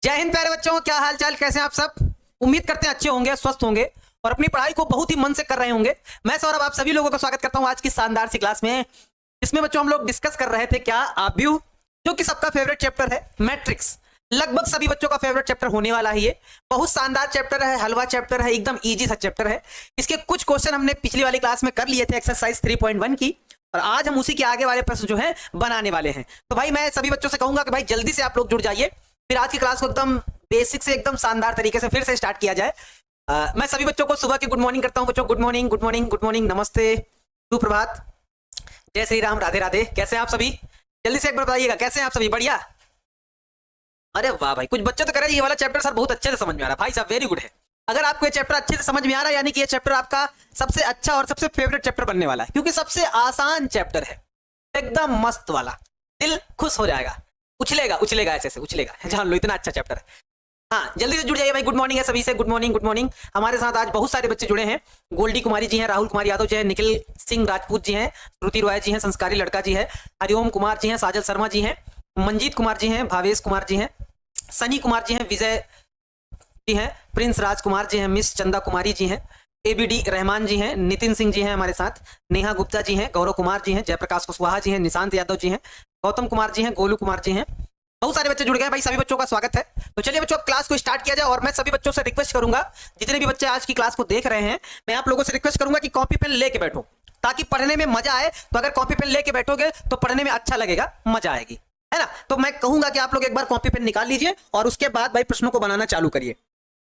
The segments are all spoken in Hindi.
जय हिंद प्यारे बच्चों, क्या हाल चाल, कैसे हैं आप सब। उम्मीद करते हैं अच्छे होंगे, स्वस्थ होंगे और अपनी पढ़ाई को बहुत ही मन से कर रहे होंगे। मैं सौरभ आप सभी लोगों का स्वागत करता हूं आज की शानदार सी क्लास में। इसमें बच्चों हम लोग डिस्कस कर रहे थे क्या आव्यूह, जो कि सबका फेवरेट चैप्टर है। मैट्रिक्स लगभग सभी बच्चों का फेवरेट चैप्टर होने वाला है। ये बहुत शानदार चैप्टर है, हलवा चैप्टर है, एकदम इजी सा चैप्टर है। इसके कुछ क्वेश्चन हमने पिछली वाली क्लास में कर लिए थे, एक्सरसाइज 3.1 की, और आज हम उसी के आगे वाले प्रश्न जो है बनाने वाले हैं। तो भाई मैं सभी बच्चों से कहूंगा कि भाई जल्दी से आप लोग जुड़ जाइए, फिर आज की क्लास को एकदम बेसिक से एकदम शानदार तरीके से फिर से स्टार्ट किया जाए। मैं सभी बच्चों को सुबह की गुड मॉर्निंग करता हूं। बच्चों good morning, good morning, good morning, नमस्ते, सुप्रभात, जय श्री राम, राधे राधे। कैसे हैं आप सभी? जल्दी से एक बार बताइएगा, कैसे हैं आप सभी? बढ़िया। अरे वाह भाई, कुछ बच्चे तो कह रहे हैं ये वाला चैप्टर सर बहुत अच्छे से समझ में आ रहा है। भाई साहब वेरी गुड है। अगर आपको ये चैप्टर अच्छे से समझ में आ रहा है यानी कि ये चैप्टर आपका सबसे अच्छा और सबसे फेवरेट चैप्टर बनने वाला है, क्योंकि सबसे आसान चैप्टर है, एकदम मस्त वाला, दिल खुश हो जाएगा, उछलेगा उछलेगा, ऐसे उछलेगा, जान लो इतना अच्छा चैप्टर है। हाँ जल्दी से जुड़ जाइए भाई। गुड मॉर्निंग है सभी से, गुड मॉर्निंग, गुड मॉर्निंग। हमारे साथ आज बहुत सारे बच्चे जुड़े हैं। गोल्डी कुमारी जी हैं, राहुल कुमार यादव जी हैं, निखिल सिंह राजपूत जी हैं, श्रुति रॉय जी हैं, संस्कारी लड़का जी है, हरिओम कुमार जी हैं, साजल शर्मा जी हैं, मंजीत कुमार जी हैं, भावेश कुमार जी हैं, सनी कुमार जी हैं, विजय जी हैं, प्रिंस राजकुमार जी हैं, मिस चंदा कुमारी जी हैं, एबीडी रहमान जी हैं, नितिन सिंह जी हैं हमारे साथ, नेहा गुप्ता जी हैं, गौरव कुमार जी हैं, जयप्रकाश कुशवाहा जी हैं, निशांत यादव जी हैं, गौतम कुमार जी हैं, गोलू कुमार जी हैं। बहुत सारे बच्चे जुड़ गए भाई, सभी बच्चों का स्वागत है। तो चलिए बच्चों अब क्लास को स्टार्ट किया जाए। और मैं सभी बच्चों से रिक्वेस्ट करूंगा, जितने भी बच्चे आज की क्लास को देख रहे हैं, मैं आप लोगों से रिक्वेस्ट करूंगा कि कॉपी पेन लेके बैठो, ताकि पढ़ने में मजा आए। तो अगर कॉपी पेन लेके बैठोगे तो पढ़ने में अच्छा लगेगा, मजा आएगी, है ना। तो मैं कहूंगा कि आप लोग एक बार कॉपी पेन निकाल लीजिए और उसके बाद भाई प्रश्नों को बनाना चालू करिए।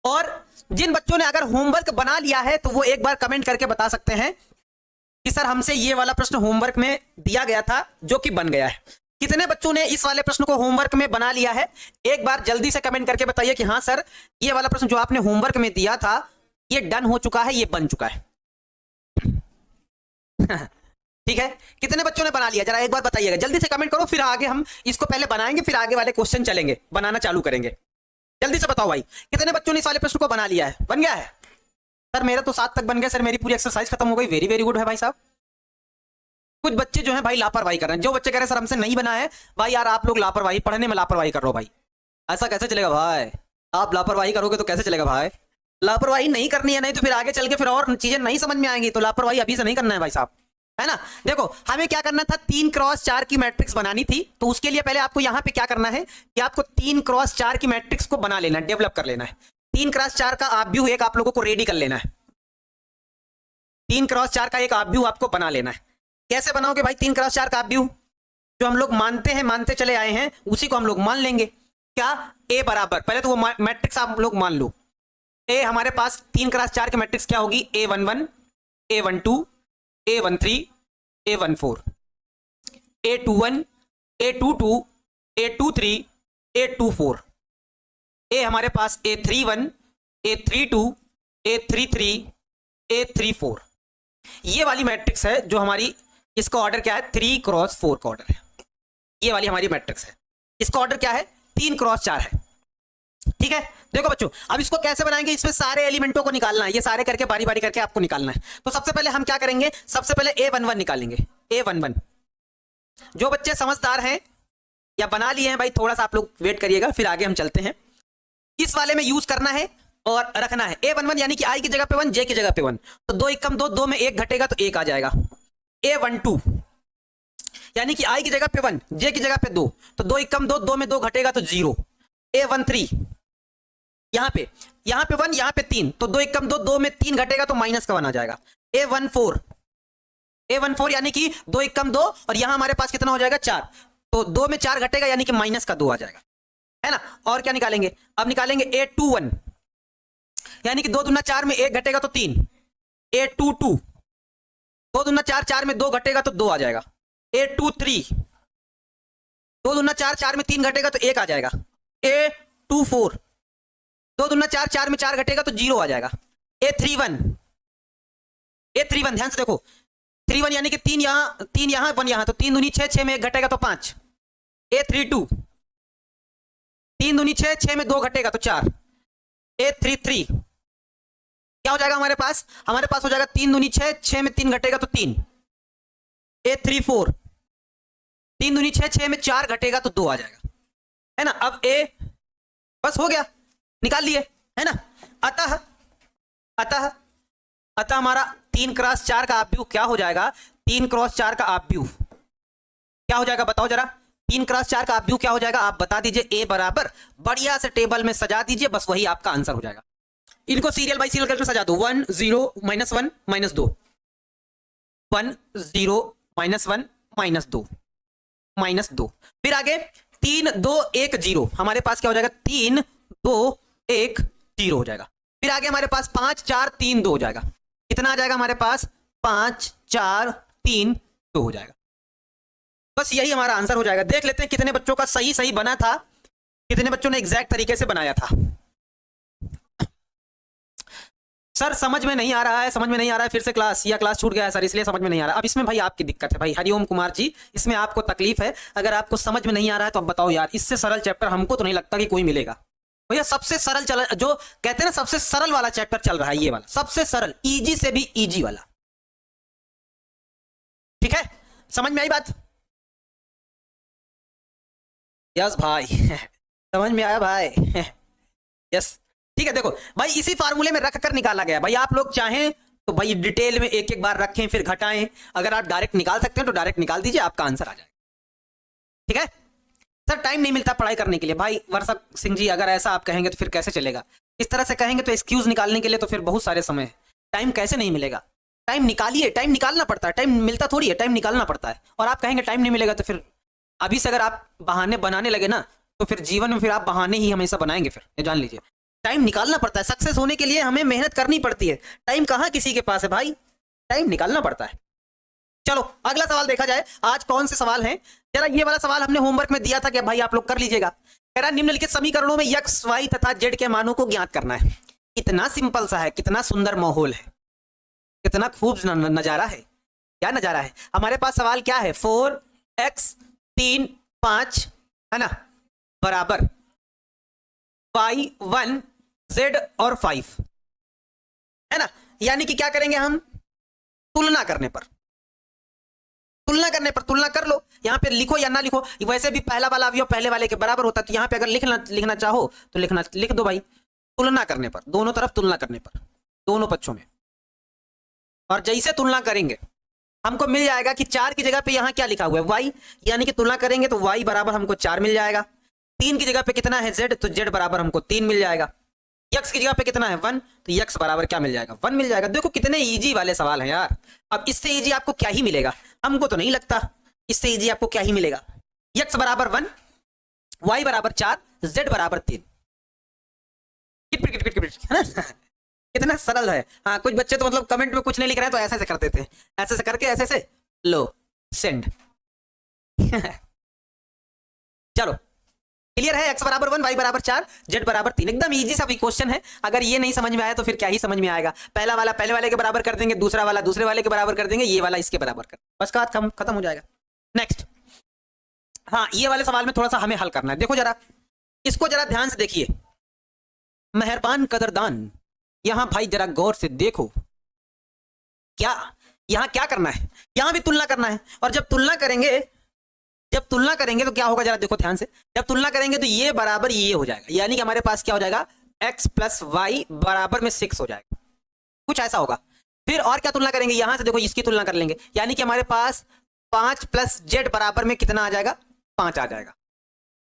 और जिन बच्चों ने अगर होमवर्क बना लिया है तो वो एक बार कमेंट करके बता सकते हैं कि सर हमसे ये वाला प्रश्न होमवर्क में दिया गया था जो कि बन गया है। कितने बच्चों ने इस वाले प्रश्न को होमवर्क में बना लिया है? एक बार जल्दी से कमेंट करके बताइए कि हाँ सर ये वाला प्रश्न जो आपने होमवर्क में दिया था ये डन हो चुका है, ये बन चुका है। ठीक है, कितने बच्चों ने बना लिया जरा एक बार बताइएगा, जल्दी से कमेंट करो, फिर आगे हम इसको पहले बनाएंगे, फिर आगे वाले क्वेश्चन चलेंगे, बनाना चालू करेंगे। जल्दी से बताओ भाई, कितने बच्चों ने इस वाले प्रश्न को बना लिया है? बन गया है? सर मेरा तो 7 तक बन गया सर, मेरी पूरी एक्सरसाइज खत्म हो गई। वेरी वेरी गुड है भाई साहब। कुछ बच्चे जो है भाई लापरवाही कर रहे हैं। जो बच्चे कह रहे हैं सर हमसे नहीं बना है, भाई यार आप लोग लापरवाही, पढ़ने में लापरवाही कर रहे हो भाई। ऐसा कैसे चलेगा भाई? आप लापरवाही करोगे तो कैसे चलेगा भाई? लापरवाही नहीं करनी है, नहीं तो फिर आगे चल के फिर और चीजें नहीं समझ में आएंगी। तो लापरवाही अभी से नहीं करना है भाई साहब, है ना। देखो हमें क्या करना था, 3x4 की मैट्रिक्स बनानी थी। तो उसके लिए पहले आपको यहाँ पे क्या करना है कि आपको 3x4 की मैट्रिक्स को बना लेना है, डेवलप कर लेना है। 3x4 का आव्यूह एक आप लोगों को रेडी कर लेना है। 3x4 का एक आव्यूह आपको बना लेना है। कैसे बनाओगे भाई 3x4 का आव्यूह? जो हम लोग मानते हैं, मानते चले आए हैं, उसी को हम लोग मान लेंगे। क्या? ए बराबर, पहले तो वो मैट्रिक्स आप लोग मान लो। ए हमारे पास 3x4 की मैट्रिक्स क्या होगी? A11, A12, A13, A14, A21, A22, A23, A24। ए हमारे पास A31, A32, A33, A34। ये वाली मैट्रिक्स है जो हमारी, इसका ऑर्डर क्या है? 3x4 का ऑर्डर है। ये वाली हमारी मैट्रिक्स है, इसका ऑर्डर क्या है? 3x4 है। ठीक है, देखो बच्चों अब इसको कैसे बनाएंगे, इसमें सारे एलिमेंटों को निकालना है, ये सारे करके बारी बारी करके आपको निकालना है। तो सबसे पहले हम क्या करेंगे, सबसे पहले A11 निकालेंगे। A11, जो बच्चे समझदार हैं या बना लिए हैं भाई, थोड़ा सा आप लोग वेट करिएगा, फिर आगे हम चलते हैं। इस वाले में यूज करना है और रखना है A11, यानी कि I की जगह पे 1, J की जगह पे 1, तो 2 एकम 2, 2 में 1 घटेगा तो 1 आ जाएगा। A12, यानी कि I की जगह पे 1, J की जगह पे 2, तो 2 एकम 2, 2 में 2 घटेगा तो 0। A13, यहाँ पे 1, यहाँ पे 3, तो 2 एकम 2, 2 में 3 घटेगा तो माइनस का 1 आ जाएगा। A14, यानी कि 2 एकम 2 और यहाँ हमारे पास कितना हो जाएगा? 4, तो 2 में 4 घटेगा यानी कि माइनस का 2 आ जाएगा, है ना। और क्या निकालेंगे? अब निकालेंगे A21, यानी कि 2 दूना 4 में 1 घटेगा तो 3। A22, 2 दूना 4, 4 में 2 घटेगा तो 2 आ जाएगा। A23, 2 दूना 4, 4 में 3 घटेगा तो 1 आ जाएगा। A24, 2 दूना 4, 4 में 4 घटेगा तो 0 आ जाएगा। A31, ध्यान से देखो, 31 यानी कि 3 यहाँ 1 यहाँ, तो 3 दूनी 6, 6 में 1 घटेगा तो 5। A32, 3 दूनी 6, 6 में 2 घटेगा तो 4। A33, क्या हो जाएगा हमारे पास? हमारे पास हो जाएगा 3 दूनी 6, 6 में 3 घटेगा तो 3। A34, 3 दूनी 6, 6 में 4 घटेगा तो 2 आ जाएगा, है ना। अब बस हो गया, निकाल लिए, है ना। अतः अतः अतः हमारा 3x4 का ऑब्व्यू क्या हो जाएगा, 3x4 का ऑब्व्यू क्या हो जाएगा बताओ जरा, 3x4 का ऑब्व्यू क्या हो जाएगा, आप बता दीजिए। ए बराबर बढ़िया से टेबल में सजा दीजिए, बस वही आपका आंसर हो जाएगा। इनको सीरियल बाय सीरियल करके सजा दो, 1 0 -1 -2, 1 0 -1 -2 -2। फिर आगे 3 2 1 0, हमारे पास क्या हो जाएगा, 3 2 1 0 हो जाएगा। फिर आगे हमारे पास 5 4 3 2 हो जाएगा। कितना आ जाएगा हमारे पास, 5 4 3 2 हो जाएगा। बस यही हमारा आंसर हो जाएगा। देख लेते हैं कितने बच्चों का सही सही बना था, कितने बच्चों ने एग्जैक्ट तरीके से बनाया था। सर समझ में नहीं आ रहा है, समझ में नहीं आ रहा है, फिर से क्लास या क्लास छूट गया है सर, इसलिए समझ में नहीं आ रहा। अब इसमें भाई आपकी दिक्कत है भाई, हरिओम कुमार जी, इसमें आपको तकलीफ है। अगर आपको समझ में नहीं आ रहा है तो अब बताओ यार, इससे सरल चैप्टर हमको तो नहीं लगता कि कोई मिलेगा भैया। सबसे सरल चल, जो कहते हैं ना सबसे सरल वाला चैप्टर चल रहा है, ये वाला सबसे सरल, इजी से भी इजी वाला। ठीक है, समझ में आई बात? यस भाई समझ में आया भाई यस ठीक है। देखो भाई, इसी फार्मूले में रख कर निकाला गया भाई। आप लोग चाहें तो भाई डिटेल में एक एक बार रखें फिर घटाएं। अगर आप डायरेक्ट निकाल सकते हैं तो डायरेक्ट निकाल दीजिए, आपका आंसर आ जाएगा। ठीक है सर, टाइम नहीं मिलता पढ़ाई करने के लिए भाई। वर्षा सिंह जी, अगर ऐसा आप कहेंगे तो फिर कैसे चलेगा? इस तरह से कहेंगे तो एक्सक्यूज निकालने के लिए तो फिर बहुत सारे समय है। टाइम कैसे नहीं मिलेगा? टाइम निकालिए, टाइम निकालना पड़ता है, टाइम मिलता थोड़ी है, टाइम निकालना पड़ता है। और आप कहेंगे टाइम नहीं मिलेगा तो फिर अभी से अगर आप बहाने बनाने लगे ना तो फिर जीवन में फिर आप बहाने ही हमेशा बनाएंगे। फिर ये जान लीजिए, टाइम निकालना पड़ता है। सक्सेस होने के लिए हमें मेहनत करनी पड़ती है। टाइम कहाँ किसी के पास है भाई, टाइम निकालना पड़ता है। चलो अगला सवाल देखा जाए। आज कौन से सवाल हैं? जरा ये वाला सवाल हमने होमवर्क में दिया था कि भाई आप लोग कर लीजिएगा। कह रहा निम्नलिखित समीकरणों में x, y तथा z के मानों को ज्ञात करना है। कितना सिंपल सा है, कितना सुंदर माहौल है, कितना खूब नजारा है। क्या नजारा है? हमारे पास सवाल क्या है, 4x 3 5 है ना बराबर y 1 z और 5 है ना। यानी कि क्या करेंगे हम, तुलना करने पर तुलना कर लो। यहां पे लिखो या ना लिखो, वैसे भी पहला वाला अवयव पहले वाले के बराबर होता है, तो यहां पे अगर लिखना चाहो तो लिख दो भाई। तुलना करने पर, दोनों तरफ तुलना करने पर, दोनों पक्षों में। और जैसे तुलना करेंगे हमको मिल जाएगा कि 4 की जगह पे यहां क्या लिखा हुआ है, y, यानी कि तुलना करेंगे तो y बराबर हमको 4 मिल जाएगा। 3 की जगह पे कितना है z, तो z बराबर हमको 3 मिल जाएगा। x की जगह पे कितना है 1, तो x बराबर क्या मिल जाएगा, 1 मिल जाएगा। देखो कितने इजी वाले सवाल हैं यार। अब इससे इजी आपको क्या ही मिलेगा? हमको तो नहीं लगता इससे इजी आपको क्या ही मिलेगा। x बराबर 1, y बराबर 4, z बराबर 3, है ना कितना सरल है। हाँ, कुछ बच्चे तो मतलब कमेंट में कुछ नहीं लिख रहे हैं तो ऐसे से कर देते हैं, ऐसे से करके ऐसे से लो सेंड चलो क्लियर है। x बराबर 1, y बराबर 4, z बराबर 3, एकदम इजी सा भी क्वेश्चन है। अगर ये नहीं समझ में आया तो फिर क्या ही समझ में आएगा। पहला वाला पहले वाले के बराबर कर देंगे, दूसरा वाला दूसरे वाले के बराबर कर देंगे, ये वाला इसके बराबर कर, बस का खत्म हो जाएगा। नेक्स्ट, हाँ ये वाले सवाल में थोड़ा सा हमें हल करना है। देखो जरा, इसको जरा ध्यान से देखिए, मेहरबान कदरदान, यहां भाई जरा गौर से देखो। क्या यहां क्या करना है, यहां भी तुलना करना है। और जब तुलना करेंगे तो क्या होगा, जरा देखो ध्यान से। जब तुलना करेंगे तो ये बराबर ये हो जाएगा, यानी कि हमारे पास क्या हो जाएगा, x प्लस वाई बराबर में 6 हो जाएगा, कुछ ऐसा होगा। फिर और क्या तुलना करेंगे, यहां से देखो इसकी तुलना कर लेंगे, यानी कि हमारे पास 5 प्लस जेड बराबर में कितना आ जाएगा, 5 आ जाएगा।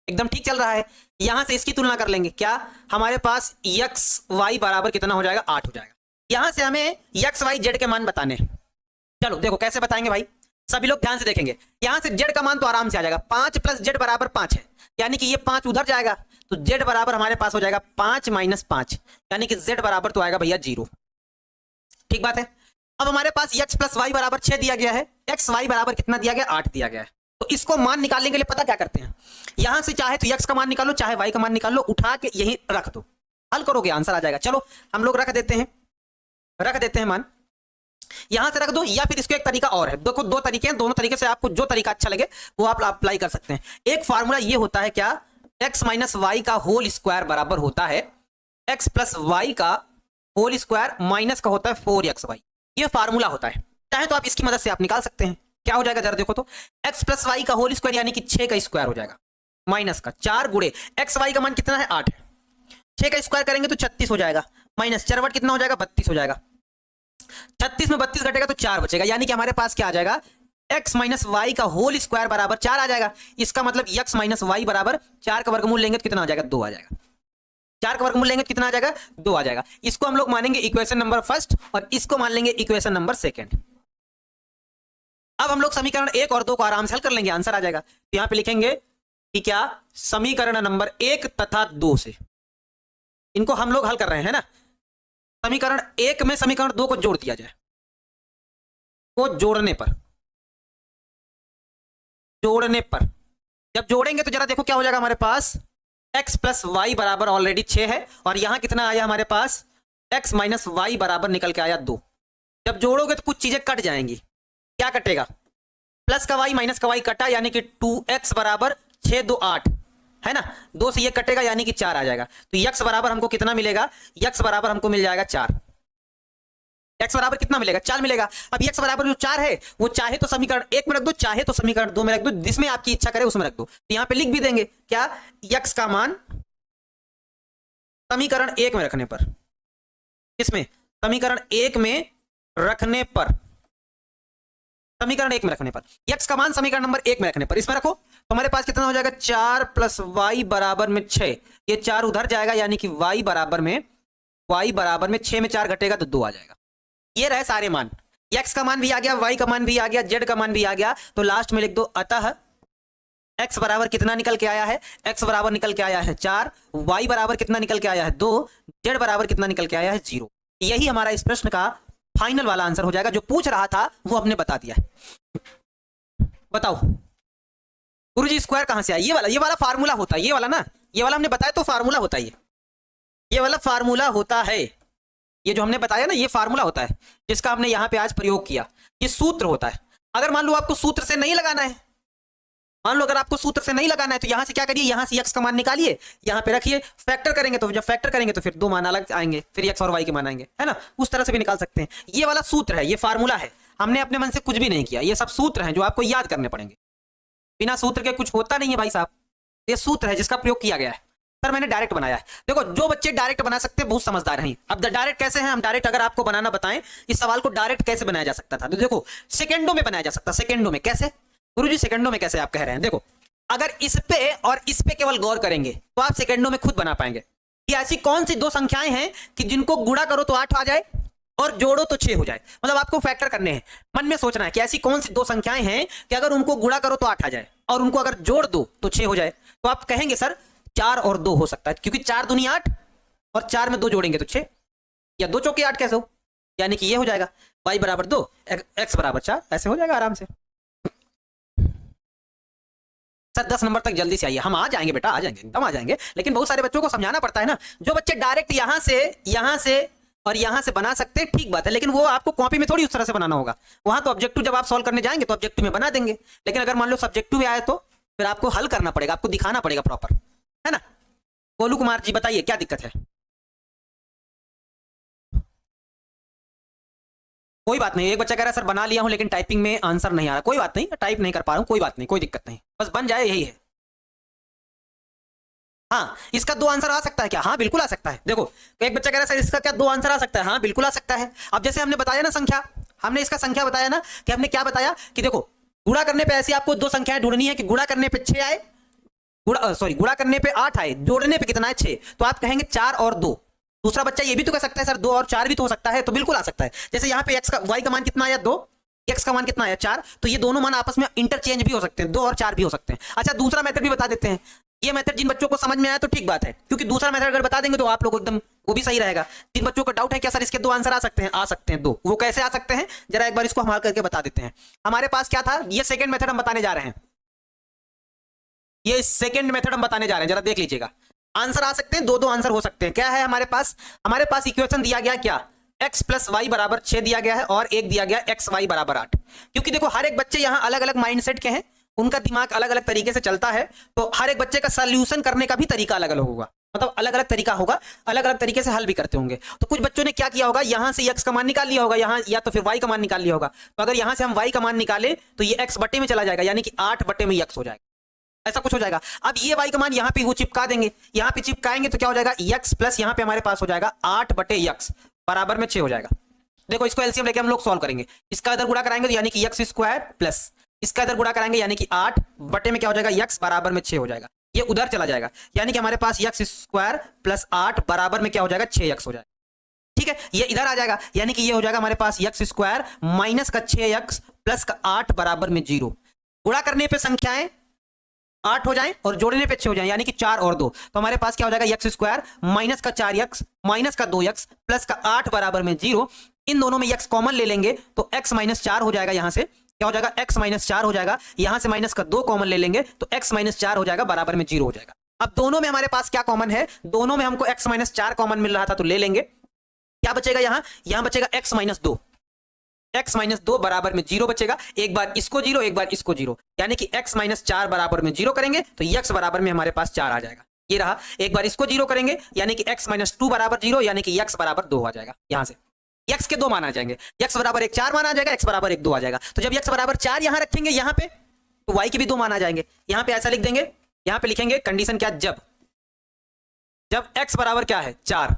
एकदम ठीक चल रहा है। यहां से इसकी तुलना कर लेंगे, क्या हमारे पास x y बराबर कितना हो जाएगा, 8 हो जाएगा। यहां से हमें x y z के मान बताने हैं। चलो देखो कैसे बताएंगे भाई, सभी लोग ध्यान से देखेंगे। यहां से z का मान तो आराम से आ जाएगा, 5 प्लस z बराबर 5 है, यानी कि ये 5 उधर जाएगा तो z बराबर हमारे पास हो जाएगा 5 माइनस 5, यानी कि z बराबर तो आएगा भैया 0। ठीक बात है। अब हमारे पास x प्लस वाई बराबर 6 दिया गया है, x y बराबर कितना दिया गया, 8 दिया गया है। तो इसको मान निकालने के लिए पता क्या करते हैं, यहां से चाहे तो x का मान निकालो, चाहे y का मान निकाल लो, उठा के यही रख दो, हल करोगे आंसर आ जाएगा। चलो हम लोग रख देते हैं मान, यहां से रख दो, या फिर इसको एक तरीका और है। देखो दो तरीके हैं, दोनों तरीके से आपको जो तरीका अच्छा लगे वो आप अप्लाई कर सकते हैं। एक फार्मूला ये होता है क्या, x माइनस वाई का होल स्क्वायर बराबर होता है x प्लस वाई का होल स्क्वायर माइनस का होता है 4xy, ये फार्मूला होता है। चाहे तो आप इसकी मदद से आप निकाल सकते हैं। क्या हो जाएगा जरा देखो तो, x प्लस वाई का होल स्क्वायर यानी कि 6 का स्क्वायर हो जाएगा, माइनस का 4 गुणे x y का मान कितना है 8 है, 6 का स्क्वायर करेंगे तो 36 हो जाएगा, माइनस चरवट कितना हो जाएगा 32 हो जाएगा। 36 में 32 घटेगा तो 4 बचेगा, यानी कि हमारे पास क्या आ जाएगा x माइनस वाई का होल स्क्वायर बराबर 4 आ जाएगा। इसका मतलब x माइनस वाई बराबर 4 का वर्गमूल लेंगे तो कितना आ जाएगा 2 आ जाएगा। 4 का वर्गमूल लेंगे तो कितना आ जाएगा 2 आ जाएगा। इसको हम लोग मानेंगे इक्वेशन नंबर फर्स्ट और इसको मान लेंगे इक्वेशन नंबर सेकंड। अब हम लोग समीकरण 1 और 2 को आराम से हल कर लेंगे, आंसर आ जाएगा। तो यहां पे लिखेंगे कि क्या समीकरण नंबर 1 तथा 2 से इनको हम लोग हल कर रहे हैं ना। समीकरण 1 में समीकरण 2 को जोड़ दिया जाए, को जोड़ने पर जब जोड़ेंगे तो जरा देखो क्या हो जाएगा हमारे पास x प्लस वाई बराबर ऑलरेडी 6 है और यहां कितना आया हमारे पास x माइनस वाई बराबर निकल के आया 2। जब जोड़ोगे तो कुछ चीजें कट जाएंगी, क्या कटेगा प्लस का y माइनस का y कटा, यानी कि 2x बराबर 6 2 8 है ना, 2 से ये कटेगा यानी कि 4 आ जाएगा। तो x बराबर हमको कितना मिलेगा, x बराबर हमको मिल जाएगा 4। x बराबर कितना मिलेगा 4 मिलेगा। अब x बराबर जो 4 है वो चाहे तो समीकरण 1 में रख दो, चाहे तो समीकरण 2 में रख दो, जिसमें आपकी इच्छा करे उसमें रख दो। तो यहां पे लिख भी देंगे क्या x का मान समीकरण 1 में रखने पर, किसमें समीकरण 1 में रखने पर, समीकरण 1 में रखने पर x का मान समीकरण नंबर 1 में रखने पर इसमें रखो तो हमारे पास कितना हो जाएगा 4 प्लस वाई बराबर में 6। ये 4 उधर जाएगा यानी कि y बराबर में 6 में 4 घटेगा तो 2 आ जाएगा। ये रहे सारे मान, x का मान भी आ गया, y का मान भी आ गया, z का मान भी आ गया। तो लास्ट में लिख दो अतः x बराबर कितना निकल के आया है, x बराबर निकल के आया है 4, y बराबर कितना निकल के आया है 2, z बराबर कितना निकल के आया है 0। यही हमारा इस प्रश्न का फाइनल वाला आंसर हो जाएगा। जो पूछ रहा था वो हमने बता दिया है। बताओ गुरुजी स्क्वायर कहां से आया, ये वाला फार्मूला होता है, ये वाला ना, ये वाला हमने बताया तो फार्मूला होता है, ये वाला फार्मूला होता है, ये जो हमने बताया ना ये फार्मूला होता है जिसका हमने यहां पे आज प्रयोग किया। ये सूत्र होता है। अगर मान लो आपको सूत्र से नहीं लगाना है, मान लो अगर आपको सूत्र से नहीं लगाना है तो यहां से क्या करिए, यहां से x का मान निकालिए, यहां पे रखिए, फैक्टर करेंगे तो जब फैक्टर करेंगे तो फिर 2 मान अलग आएंगे, फिर x और y के मान आएंगे, है ना। उस तरह से भी निकाल सकते हैं। ये वाला सूत्र है, ये फार्मूला है, हमने अपने मन से कुछ भी नहीं किया। ये सब सूत्र हैं जो आपको याद करने पड़ेंगे, बिना सूत्र के कुछ होता नहीं है भाई साहब। ये सूत्र है जिसका प्रयोग किया गया है। सर मैंने डायरेक्ट बनाया है। देखो जो बच्चे डायरेक्ट बना सकते हैं बहुत समझदार हैं। अब डायरेक्ट कैसे हैं, हम डायरेक्ट अगर आपको बनाना बताएं इस सवाल को डायरेक्ट कैसे बनाया जा सकता था, तो देखो सेकंडों में बनाया जा सकता। सेकंडों में कैसे गुरुजी, सेकंडों में कैसे आप कह रहे हैं, देखो अगर इस पे और इस पे केवल गौर करेंगे तो आप सेकंडों में खुद बना पाएंगे कि ऐसी कौन सी दो संख्याएं हैं कि जिनको गुणा करो तो 8 आ जाए और जोड़ो तो 6 हो जाए। मतलब आपको फैक्टर करने हैं, मन में सोचना है कि ऐसी कौन सी दो संख्याएं हैं कि अगर उनको गुणा करो तो 8 आ जाए और उनको अगर जोड़ दो तो 6 हो जाए। तो आप कहेंगे सर 4 और 2 हो सकता है, क्योंकि 4 दूनी 8 और 4 में 2 जोड़ेंगे तो 6, या 2 चौके 8 कैसे हो, यानी कि ये हो जाएगा y बराबर 2 x बराबर 4, ऐसे हो जाएगा आराम से। सर 10 नंबर तक जल्दी से आइए, हम आ जाएंगे बेटा, आ जाएंगे एकदम आ जाएंगे, लेकिन बहुत सारे बच्चों को समझाना पड़ता है ना। जो बच्चे डायरेक्ट यहां से और यहां से बना सकते हैं ठीक बात है, लेकिन वो आपको कॉपी में थोड़ी उस तरह से बनाना होगा। वहां तो ऑब्जेक्टिव जब आप सॉल्व करने जाएंगे तो ऑब्जेक्टिव में बना देंगे, लेकिन अगर मान लो सब्जेक्टिव में आए तो फिर आपको हल करना पड़ेगा, आपको दिखाना पड़ेगा प्रॉपर, है ना। गोलू कुमार जी बताइए क्या दिक्कत है। कोई बात नहीं, एक बच्चा कह रहा है सर बना लिया हूं लेकिन टाइपिंग में आंसर नहीं आ रहा। कोई बात नहीं, टाइप नहीं कर पा रहा हूं, कोई बात नहीं, कोई दिक्कत नहीं, बस बन जाए यही है। हाँ इसका 2 आंसर आ सकता है क्या, हाँ बिल्कुल आ सकता है। देखो एक बच्चा कह रहा है सर इसका क्या 2 आंसर आ सकता है, हाँ बिल्कुल आ सकता है। अब जैसे हमने बताया ना संख्या, हमने इसका संख्या बताया ना कि हमने क्या बताया कि देखो गुणा करने पे ऐसी आपको 2 संख्याएं ढूंढनी है कि गुणा करने पे 6 आए, गुणा करने पे 8 आए, जोड़ने पे कितना है 6। तो आप कहेंगे 4 और 2। दूसरा बच्चा ये भी तो कह सकता है सर 2 और 4 भी तो हो सकता है, तो बिल्कुल आ सकता है। जैसे यहाँ पे y का मान कितना आया 2, x का मान कितना आया 4, तो ये दोनों मान आपस में इंटरचेंज भी हो सकते हैं, 2 और 4 भी हो सकते हैं। अच्छा दूसरा मेथड भी बता देते हैं। ये मेथड जिन बच्चों को समझ में आया तो ठीक बात है, क्योंकि दूसरा मेथड अगर बता देंगे तो आप लोग को एकदम वो भी सही रहेगा। जिन बच्चों का डाउट है क्या सर इसके 2 आंसर आ सकते हैं, आ सकते हैं 2, वो कैसे आ सकते हैं जरा एक बार इसको हम हल करके बता देते हैं। हमारे पास क्या था, ये सेकंड मेथड हम बताने जा रहे हैं, ये सेकंड मेथड हम बताने जा रहे हैं, जरा देख लीजिएगा। आंसर आ सकते हैं, 2 आंसर हो सकते हैं। क्या है हमारे पास इक्वेशन दिया गया क्या, x प्लस वाई बराबर 6 दिया गया है और एक दिया गया एक्स वाई बराबर 8। क्योंकि देखो हर एक बच्चे यहाँ अलग अलग माइंडसेट के हैं, उनका दिमाग अलग अलग तरीके से चलता है, तो हर एक बच्चे का सॉल्यूशन करने का भी तरीका अलग अलग होगा, मतलब अलग अलग तरीका होगा, अलग अलग तरीके से हल भी करते होंगे। तो कुछ बच्चों ने क्या किया होगा, यहां से x का मान निकाल लिया होगा, यहाँ या तो फिर y का मान निकाल लिया होगा। तो अगर यहां से हम y का मान निकाले तो ये x बटे में चला जाएगा, यानी कि 8 बटे में x हो जाएगा। ऐसा कुछ हो जाएगा। अब ये y का मान यहाँ पे वो चिपका देंगे, यहाँ पे चिपकाएंगे तो क्या हो जाएगा x प्लस यहाँ पे हमारे पास हो जाएगा 8/x बराबर में 6 हो जाएगा। देखो इसको एलसीएम लेके हम लोग सॉल्व करेंगे, इसका इधर गुणा कराएंगे तो यानी कि x स्क्वायर प्लस इसका इधर गुणा कराएंगे यानी कि 8 बटे में क्या हो जाएगा x बराबर में 6 हो जाएगा। ये उधर चला जाएगा यानी कि हमारे पास x स्क्वायर प्लस 8 बराबर में क्या हो जाएगा 6x हो जाएगा। ठीक है, ये इधर आ जाएगा यानी कि ये हो जाएगा हमारे पास x स्क्वायर माइनस का 6x प्लस का 8 बराबर में 0। गुणा करने पे संख्याएं 8 हो जाएं और जोड़ने पे 6 हो जाएं यानी कि 4 और 2, तो हमारे पास क्या हो जाएगा x स्क्वायर माइनस का 4x माइनस का 2x प्लस का 8 बराबर में 0। इन दोनों में x कॉमन ले लेंगे तो x माइनस 4 हो जाएगा, यहां से क्या हो जाएगा x माइनस 4 हो जाएगा, यहां से माइनस का 2 कॉमन ले लेंगे तो x माइनस 4 हो जाएगा बराबर में 0 हो जाएगा। अब दोनों में हमारे पास क्या कॉमन है, दोनों में हमको x माइनस 4 कॉमन मिल रहा था तो ले लेंगे। क्या बचेगा यहां बचेगा x माइनस 2, x माइनस 2 बराबर में 0 बचेगा। एक बार इसको 0 एक बार इसको 0 यानी कि x माइनस 4 बराबर में 0 करेंगे तो x बराबर में हमारे पास 4 आ जाएगा। ये रहा, एक बार इसको 0 करेंगे यानी कि x माइनस 2 बराबर 0 यानी कि x बराबर 2 आ जाएगा। यहां से x के 2 मान आ जाएंगे, x बराबर 1 4 मान आ जाएगा, x बराबर 1 2 आ जाएगा। तो जब x बराबर 4 यहां रखेंगे यहां पे तो y के भी 2 मान आ जाएंगे। यहां पे ऐसा लिख देंगे, यहां पे लिखेंगे कंडीशन क्या, जब x बराबर क्या है 4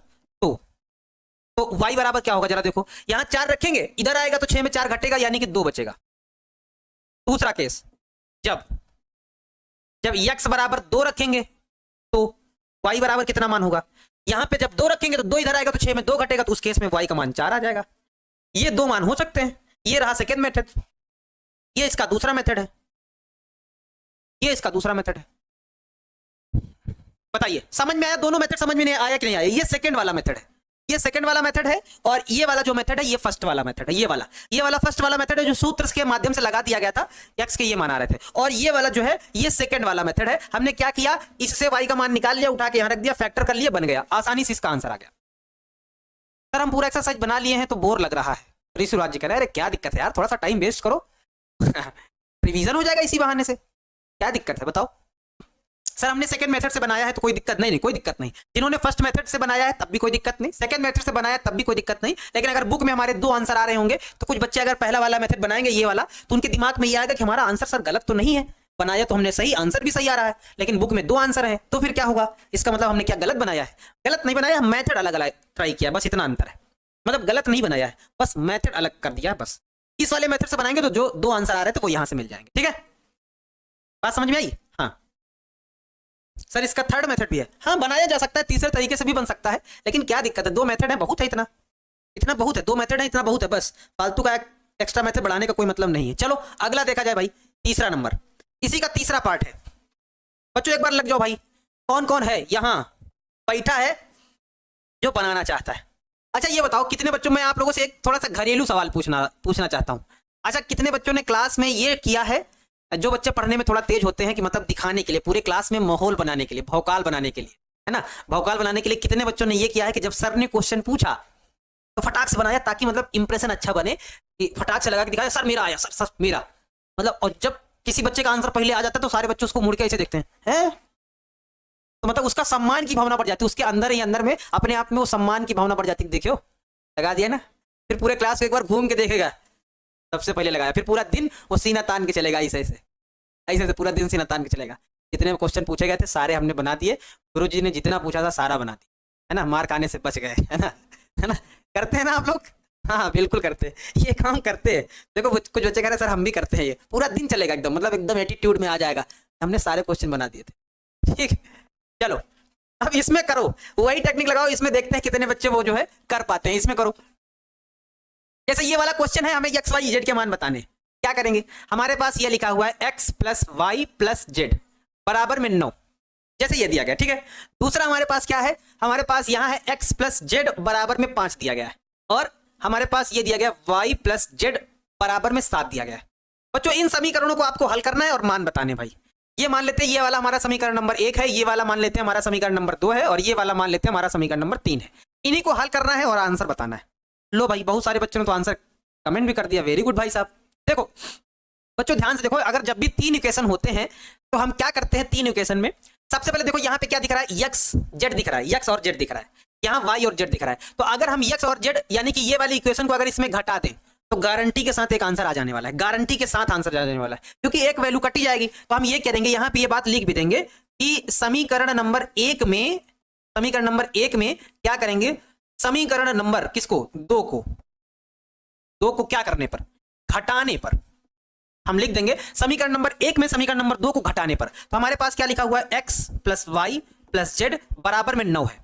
तो y बराबर क्या होगा जरा देखो, यहां 4 रखेंगे इधर आएगा तो 6 में 4 घटेगा यानी कि 2 बचेगा। दूसरा केस जब x बराबर 2 रखेंगे तो y बराबर कितना मान होगा, यहां पे जब 2 रखेंगे तो 2 इधर आएगा तो 6 में 2 घटेगा तो उस केस में y का मान 4 आ जाएगा। ये 2 मान हो सकते हैं। ये रहा सेकेंड मेथड, ये इसका दूसरा मेथड है, ये इसका दूसरा मेथड है। बताइए समझ में आया, दोनों मेथड समझ में नहीं आया कि नहीं आया। ये सेकंड वाला मेथड है, ये सेकंड वाला मेथड है और ये वाला जो मेथड है ये फर्स्ट वाला मेथड है। ये वाला फर्स्ट वाला मेथड है जो सूत्र के माध्यम से लगा दिया गया था, x के ये मान आ रहे थे। और ये वाला जो है ये सेकंड वाला मेथड है। हमने क्या किया, इससे y का मान निकाल लिया, उठा के यहां रख दिया, फैक्टर कर लिया, बन गया, आसानी से इसका आंसर आ गया। सर हम पूरा एक्सरसाइज बना लिए हैं तो बोर लग रहा है। ऋषिराज जी कह रहे हैं अरे क्या दिक्कत है यार, थोड़ा सा टाइम वेस्ट करो रिवीजन हो जाएगा इसी बहाने से, क्या दिक्कत है बताओ। सर हमने सेकंड मेथड से बनाया है तो कोई दिक्कत नहीं, कोई दिक्कत नहीं। जिन्होंने फर्स्ट मेथड से बनाया है तब भी कोई दिक्कत नहीं, सेकंड मेथड से बनाया तब भी कोई दिक्कत नहीं। लेकिन अगर बुक में हमारे 2 आंसर आ रहे होंगे तो कुछ बच्चे अगर पहला वाला मेथड बनाएंगे ये वाला तो उनके दिमाग में ये आएगा कि हमारा आंसर सर गलत तो नहीं है, बनाया तो हमने सही, आंसर भी सही आ रहा है, लेकिन बुक में 2 आंसर है तो फिर क्या होगा, इसका मतलब हमने क्या गलत बनाया है। गलत नहीं बनाया, मेथड अलग अलग ट्राई किया, बस इतना अंतर है। मतलब गलत नहीं बनाया है, बस मेथड अलग कर दिया बस। इस वाले मेथड से बनाएंगे तो जो 2 आंसर आ रहे थे वो यहां से मिल जाएंगे। ठीक है, बात समझ में आई। हाँ सर इसका थर्ड मेथड भी है, हाँ बनाया जा सकता है, तीसरे तरीके से भी बन सकता है, लेकिन क्या दिक्कत है, 2 मेथड है, बहुत है, इतना बहुत है, 2 मेथड है, इतना बहुत है, बस फालतू का एक्स्ट्रा मेथड बढ़ाने का कोई मतलब नहीं है। चलो अगला देखा जाए भाई, तीसरा नंबर, इसी का तीसरा पार्ट है। बच्चों एक बार लग जाओ भाई, कौन कौन है यहाँ बैठा है जो बनाना चाहता है। अच्छा ये बताओ कितने बच्चों में, आप लोगों से एक थोड़ा सा घरेलू सवाल पूछना चाहता हूँ। अच्छा कितने बच्चों ने क्लास में ये किया है, जो बच्चे पढ़ने में थोड़ा तेज होते हैं कि मतलब दिखाने के लिए, पूरे क्लास में माहौल बनाने के लिए, भौकाल बनाने के लिए, है ना, भौकाल बनाने के लिए कितने बच्चों ने ये किया है कि जब सर ने क्वेश्चन पूछा तो फटाक से बनाया, ताकि मतलब इंप्रेशन अच्छा बने, कि फटाक से लगा के दिखाया सर मेरा आया, सर मेरा, मतलब। और जब किसी बच्चे का आंसर पहले आ जाता है तो सारे बच्चे उसको मुड़ के ऐसे देखते हैं, तो मतलब उसका सम्मान की भावना बढ़ जाती है, उसके अंदर ही अंदर में अपने आप में वो सम्मान की भावना बढ़ जाती है। देखियो लगा दिया ना, फिर पूरे क्लास को एक बार घूम के देखेगा, सबसे पहले लगाया, फिर पूरा दिन वो सीना तान के चलेगा, ऐसे पूरा दिन सीना तान के चलेगा। जितने क्वेश्चन पूछे गए थे सारे हमने बना दिए, गुरुजी ने जितना पूछा था सारा बना दिया, है ना, मार्क आने से बच गए, है ना, करते हैं ना आप लोग। हाँ बिल्कुल करते हैं, ये काम करते हैं। देखो कुछ बच्चे कह रहे सर हम भी करते हैं, ये पूरा दिन चलेगा एकदम, मतलब एकदम एटीट्यूड में आ जाएगा, हमने सारे क्वेश्चन बना दिए थे। ठीक, चलो अब इसमें करो, वही टेक्निक लगाओ, इसमें देखते हैं कितने बच्चे वो जो है कर पाते हैं। इसमें करो, जैसे ये वाला क्वेश्चन है, हमें एक्स वाई जेड के मान बताने, क्या करेंगे, हमारे पास ये लिखा हुआ है x plus y plus z बराबर में 9, जैसे ये दिया गया। ठीक है, दूसरा हमारे पास क्या है, हमारे पास यहाँ है x प्लस जेड बराबर में 5 दिया गया है, और हमारे पास ये दिया गया y प्लस जेड बराबर में 7 दिया गया है। बच्चों इन समीकरणों को आपको हल करना है और मान बताने। भाई ये मान लेते हैं ये वाला हमारा समीकरण नंबर 1 है, ये वाला मान लेते हैं हमारा समीकरण नंबर 2 है, और ये वाला मान लेते हैं हमारा समीकरण नंबर 3 है। इन्हीं को हल करना है और आंसर बताना है। लो भाई बहुत सारे बच्चों ने तो आंसर कमेंट भी कर दिया, वेरी गुड भाई साहब। देखो बच्चों ध्यान से देखो, अगर जब भी 3 इक्वेशन होते हैं तो हम क्या करते हैं, 3 इक्वेशन में सबसे पहले देखो यहाँ पे क्या दिख रहा है, x z दिख रहा है, x और z दिख रहा है, यहाँ y और z दिख रहा है। तो अगर हम x और z यानी कि ये वाली इक्वेशन को अगर इसमें घटा दें तो गारंटी के साथ एक आंसर आ जाने वाला है, गारंटी के साथ आंसर आ जाने वाला है, क्योंकि एक वैल्यू कटी जाएगी। तो हम ये करेंगे, यहां पे ये बात लिख भी देंगे कि समीकरण नंबर एक में क्या करेंगे, समीकरण नंबर किसको, दो को क्या करने पर, घटाने पर। हम लिख देंगे समीकरण नंबर एक में समीकरण नंबर दो को घटाने पर। तो हमारे पास क्या लिखा हुआ है, x plus y plus z बराबर में 9 है,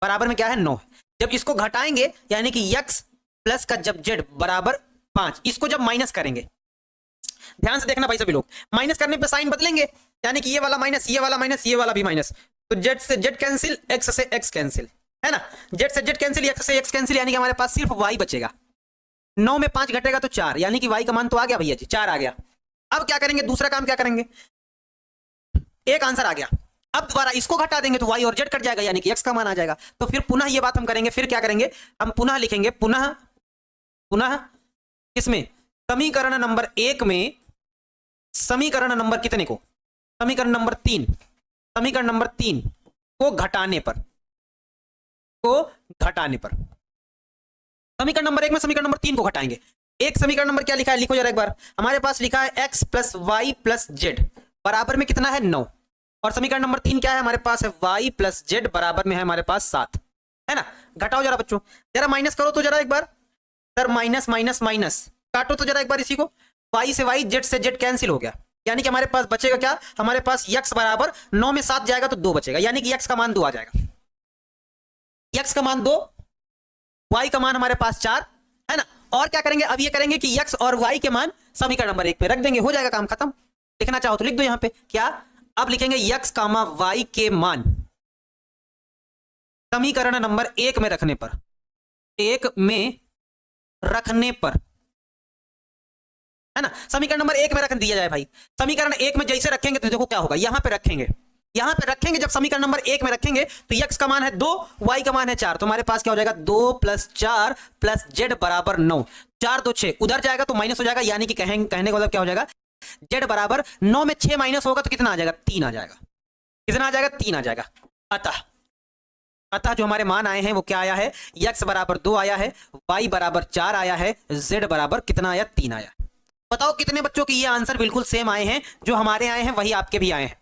बराबर में क्या है 9 है। जब इसको घटाएंगे यानी कि x प्लस का जब z बराबर 5, इसको जब माइनस करेंगे, ध्यान से देखना भाई सभी लोग, माइनस करने पे साइन बदलेंगे, यानी कि ये वाला माइनस, ये वाला माइनस, ये वाला भी माइनस, तो z से z कैंसिल, x से x कैंसिल, है ना, z से z कैंसिल, x से x कैंसिल, यानी कि हमारे पास सिर्फ y बचेगा। 9 में 5 घटेगा तो 4, यानी कि y का मान तो आ गया भैया जी, 4 आ गया। अब क्या करेंगे, दूसरा काम क्या करेंगे, एक आंसर आ गया, अब दोबारा इसको घटा देंगे तो y और z कट जाएगा, यानी कि x का मान आ जाएगा। तो फिर पुनः ये बात हम करेंगे, फिर क्या करेंगे, हम पुनः लिखेंगे, पुनः इसमें समीकरण नंबर एक में समीकरण नंबर कितने को, समीकरण नंबर 3 को घटाने पर, समीकरण नंबर एक में समीकरण नंबर 3 को घटाएंगे। एक समीकरण नंबर क्या लिखा है, लिखो जरा एक बार, हमारे पास लिखा है x plus y plus z बराबर में कितना है 9, और समीकरण नंबर 3 क्या है हमारे पास है y प्लस जेड बराबर में है हमारे पास 7, है ना। घटाओ जरा बच्चों, जरा माइनस करो तो जरा एक बार, सर माइनस माइनस माइनस, काटो तो जरा एक बार इसी को, y से y, z से z कैंसिल हो गया, यानी कि हमारे पास बचेगा क्या, हमारे पास x बराबर 9 में 7 जाएगा तो 2 बचेगा, यानी कि x का मान 2 आ जाएगा, x का मान 2, y का मान हमारे पास 4, है ना। और क्या करेंगे, अब ये करेंगे कि x और y के मान समीकरण नंबर 1 पे रख देंगे, हो जाएगा काम खत्म। लिखना चाहो तो लिख दो यहां पे, क्या, अब लिखेंगे x, y के मान समीकरण नंबर 1 में रखने पर, है ना, समीकरण नंबर 1 में रख दिया जाए भाई। समीकरण 1 में जैसे रखेंगे तो देखो क्या होगा, यहां पे रखेंगे, जब समीकरण नंबर 1 में रखेंगे तो x का मान है 2, y का मान है 4, तो हमारे पास क्या हो जाएगा 2 प्लस 4 प्लस z बराबर 9, 4 2 6 उधर जाएगा तो माइनस हो जाएगा, यानी कि कहने का मतलब क्या हो जाएगा, z बराबर 9 में 6 माइनस होगा तो कितना आ जाएगा, 3 आ जाएगा, कितना आ जाएगा, 3 आ जाएगा। अतः जो हमारे मान आए हैं वो क्या आया है, x बराबर 2 आया है, y बराबर 4 आया है, z बराबर कितना आया, 3 आया। बताओ कितने बच्चों की ये आंसर बिल्कुल सेम आए हैं, जो हमारे आए हैं वही आपके भी आए हैं,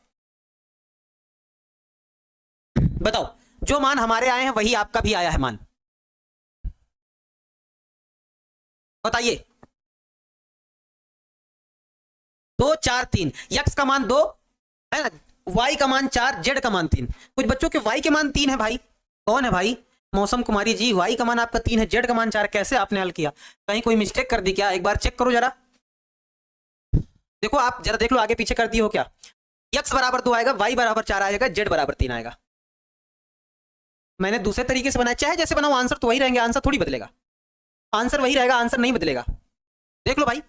बताओ, जो मान हमारे आए हैं वही आपका भी आया है मान, बताइए। 2 4 3, x का मान 2 है ना, y का मान 4, z का मान 3, कुछ बच्चों के y के मान 3 है भाई, कौन है भाई, मौसम कुमारी जी, y का मान आपका 3 है, z का मान 4, कैसे आपने हल किया, कहीं कोई मिस्टेक कर दी क्या, एक बार चेक करो जरा, देखो आप जरा देख लो आगे पीछे कर दी हो क्या, x बराबर 2 आएगा, y बराबर 4 आएगा, z बराबर 3 आएगा। मैंने दूसरे तरीके से बनाया, चाहे जैसे बनाओ आंसर तो वही रहेंगे, आंसर थोड़ी बदलेगा, आंसर वही रहेगा, आंसर नहीं बदलेगा। देख लो भाई,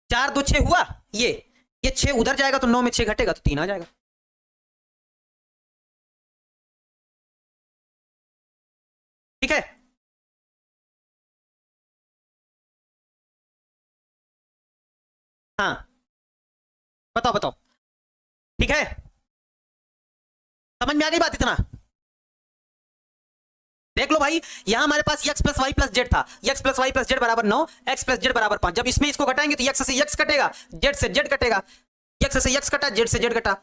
4 2 6 हुआ, ये 6 उधर जाएगा तो 9 में 6 घटेगा तो 3 आ जाएगा, ठीक है। हाँ बताओ, ठीक है, समझ में आ गई बात, इतना देख लो भाई, यहां हमारे पास x plus y plus z था, x plus y plus z बराबर 9, x प्लस जेड बराबर 5, जब इसमें इसको घटाएंगे तो x से x कटेगा, z से z कटेगा, x से x कटा, z से z कटा,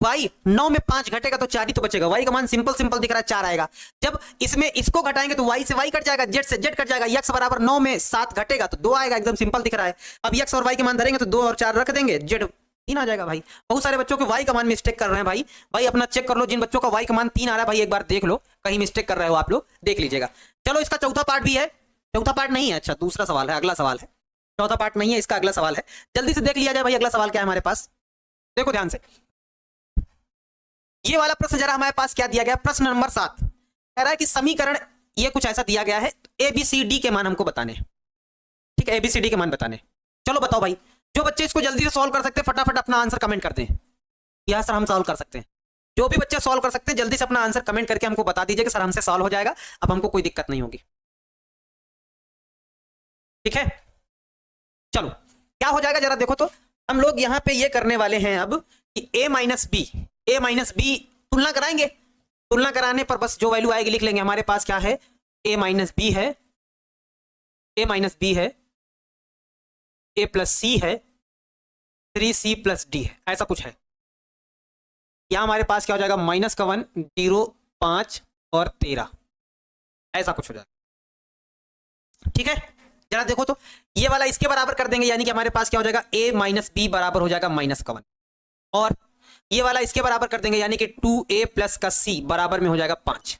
y 9 में 5 घटेगा तो 4 ही तो बचेगा, y का मान सिंपल दिख रहा है 4 आएगा, जब इसमें इसको घटाएंगे तो y से y कट जाएगा, z से z कट जाएगा, x बराबर 9 में 7 घटेगा तो 2 आएगा, एकदम सिंपल दिख रहा है। अब x और y के मान धरेंगे तो 2 और 4 रख देंगे, z 3 आ जाएगा भाई। बहुत सारे बच्चों के y का मान मिस्टेक कर रहे हैं भाई अपना चेक कर लो, जिन बच्चों का y का मान 3 आ रहा है भाई एक बार देख लो, कहीं मिस्टेक कर रहे हो आप लोग, देख लीजिएगा। चलो इसका चौथा पार्ट भी है, चौथा पार्ट नहीं है, अच्छा दूसरा सवाल है, अगला सवाल है, चौथा पार्ट नहीं है, इसका अगला सवाल है, जल्दी से देख लिया जाए भाई, अगला सवाल क्या है हमारे पास, देखो ध्यान से। ये वाला प्रश्न जरा हमारे पास क्या दिया गया, प्रश्न नंबर 7 कह रहा है कि समीकरण ये कुछ ऐसा दिया गया है, ABCD के मान हमको बताने, ठीक है, ABCD के मान बताने। चलो बताओ भाई, जो बच्चे इसको जल्दी से सॉल्व कर सकते हैं फटाफट अपना आंसर कमेंट करते हैं, यह सर हम सॉल्व कर सकते हैं, जो भी बच्चे सॉल्व कर सकते हैं जल्दी से अपना आंसर कमेंट करके हमको बता दीजिए कि सर हमसे सॉल्व हो जाएगा, अब हमको कोई दिक्कत नहीं होगी, ठीक है। चलो क्या हो जाएगा जरा देखो तो, हम लोग यहां पे ये करने वाले हैं अब कि a माइनस बी तुलना कराएंगे, तुलना कराने पर बस जो वैल्यू आएगी लिख लेंगे, हमारे पास क्या है a माइनस बी है, ए माइनस बी है, ए प्लस सी है, 3c प्लस डी है, ऐसा कुछ है। यहां हमारे पास क्या हो जाएगा, माइनस का 1, 0, 5 और 13, ऐसा कुछ हो जाएगा। ठीक है, जरा देखो तो ये वाला इसके बराबर कर देंगे, यानी कि हमारे पास क्या हो जाएगा, a माइनस बी बराबर हो जाएगा माइनस का 1, और ये वाला इसके बराबर कर देंगे, यानी कि 2a प्लस का c बराबर में हो जाएगा 5।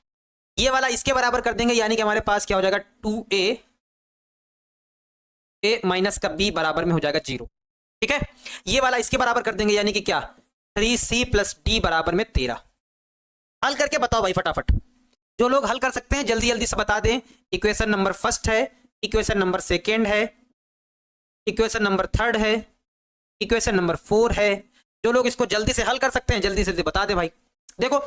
ये वाला इसके बराबर कर देंगे, यानी कि हमारे पास क्या हो जाएगा, 2a माइनस का b बराबर में हो जाएगा 0। ठीक है, ये वाला इसके बराबर कर देंगे, यानी कि क्या, 3c प्लस d बराबर में 13। हल करके बताओ भाई फटाफट, जो लोग हल कर सकते हैं जल्दी जल्दी से बता दें। इक्वेशन नंबर फर्स्ट है, इक्वेशन नंबर सेकेंड है, इक्वेशन नंबर थर्ड है, इक्वेशन नंबर 4 है। जो लोग इसको जल्दी से हल कर सकते हैं जल्दी से बता दे भाई। देखो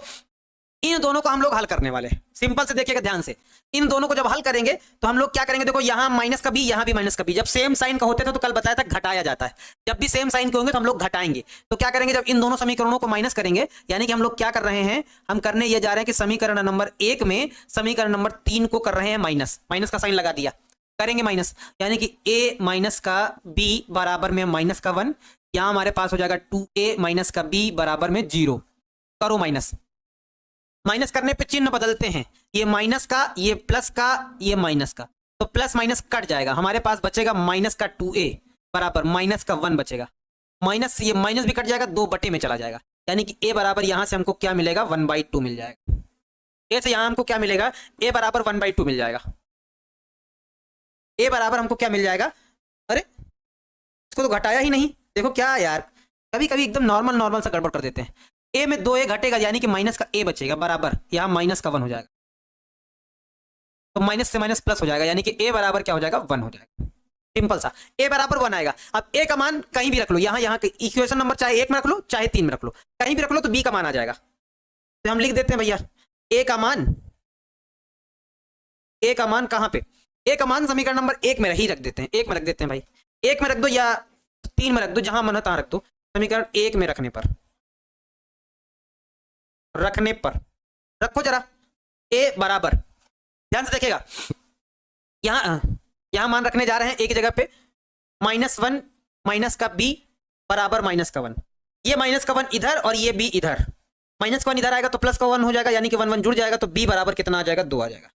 इन दोनों को हम लोग हल करने वाले हैं, सिंपल से देखिएगा ध्यान से। इन दोनों को जब हल करेंगे तो हम लोग क्या करेंगे, देखो यहाँ माइनस का बी, यहाँ भी माइनस का बी। जब सेम साइन का होते थे तो कल बताया था घटाया जाता है, जब भी सेम साइन के होंगे तो हम लोग घटाएंगे। तो क्या करेंगे, जब इन दोनों समीकरणों को माइनस करेंगे, यानी कि हम लोग क्या कर रहे हैं, हम करने ये जा रहे हैं कि समीकरण नंबर 1 में समीकरण नंबर 3 को कर रहे हैं माइनस, माइनस का साइन लगा दिया, करेंगे माइनस, यानी कि a माइनस का b बराबर में माइनस का 1। यहां हमारे पास हो जाएगा 2a माइनस का b बराबर में 0। करो माइनस, माइनस करने पे चिन्ह बदलते हैं, ये माइनस का, ये प्लस का, ये माइनस का, तो प्लस माइनस कट जाएगा, हमारे पास बचेगा माइनस का 2a बराबर माइनस का 1 बचेगा। माइनस, ये माइनस भी कट जाएगा, 2 बटे में चला जाएगा, यानी कि a बराबर यहां से हमको क्या मिलेगा, 1/2 मिल जाएगा। a से यहां हमको क्या मिलेगा, a बराबर 1/2 मिल जाएगा। a बराबर हमको क्या मिल जाएगा, अरे इसको तो घटाया ही नहीं, देखो क्या यार, कभी कभी एकदम नॉर्मल नॉर्मल सा गड़बड़ कर देते हैं। a में 2a घटेगा, यानी कि माइनस का a बचेगा बराबर, यहां माइनस का 1 हो जाएगा, तो माइनस से माइनस प्लस हो जाएगा, यानी कि a बराबर क्या हो जाएगा, 1 हो जाएगा। सिंपल सा, a बराबर 1 आएगा। अब a का मान कहीं भी रख लो, यहाँ इक्वेशन नंबर चाहे 1 में रख लो चाहे 3 में रख लो, कहीं भी रख लो तो b का मान आ जाएगा। तो हम लिख देते हैं भैया a का मान, a का मान कहां पे, a का मान समीकरण नंबर 1 में ही रख देते हैं, 1 में रख देते हैं भाई, 1 में रख दो या 3 में रख दो, जहां मन हो तहां रख दो। समीकरण 1 में रखने पर रखो जरा, a बराबर, ध्यान से देखिएगा, यहां मान रखने जा रहे हैं एक जगह पे, -1 माइनस का b बराबर माइनस का 1। ये माइनस का 1 इधर और ये b इधर, माइनस का 1 इधर आएगा तो प्लस का 1 हो जाएगा, यानी कि 1 1 जुड़ जाएगा, तो b बराबर कितना आ जाएगा, 2 आ जाएगा।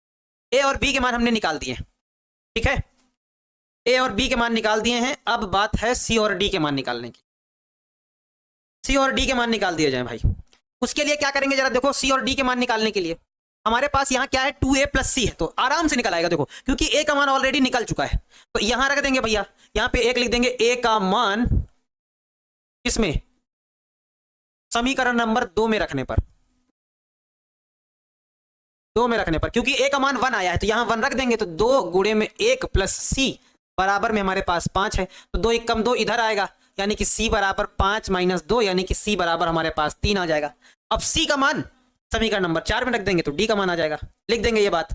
a और b के मान हमने निकाल दिए, ठीक है, a और b के मान निकाल दिए हैं। अब बात है c और d के मान निकालने की। c और d के मान निकाल दिए जाए भाई। उसके लिए क्या करेंगे जरा देखो, c और d के मान निकालने के लिए हमारे पास यहाँ क्या है, 2a प्लस c है, तो आराम से निकल आएगा। देखो क्योंकि a का मान ऑलरेडी निकल चुका है, तो यहां रख देंगे भैया, यहाँ पे 1 लिख देंगे, a का मान किसमें, समीकरण नंबर 2 में रखने पर, 2 में रखने पर, क्योंकि a का मान 1 आया है तो यहां 1 रख देंगे, तो 2 गुणे में 1 प्लस c बराबर में हमारे पास 5 है, तो 2 1 कम 2 इधर आएगा, यानी कि c बराबर 5 माइनस 2, यानी कि c बराबर हमारे पास 3 आ जाएगा। अब c का मान समीकरण नंबर 4 में रख देंगे तो d का मान आ जाएगा। लिख देंगे ये बात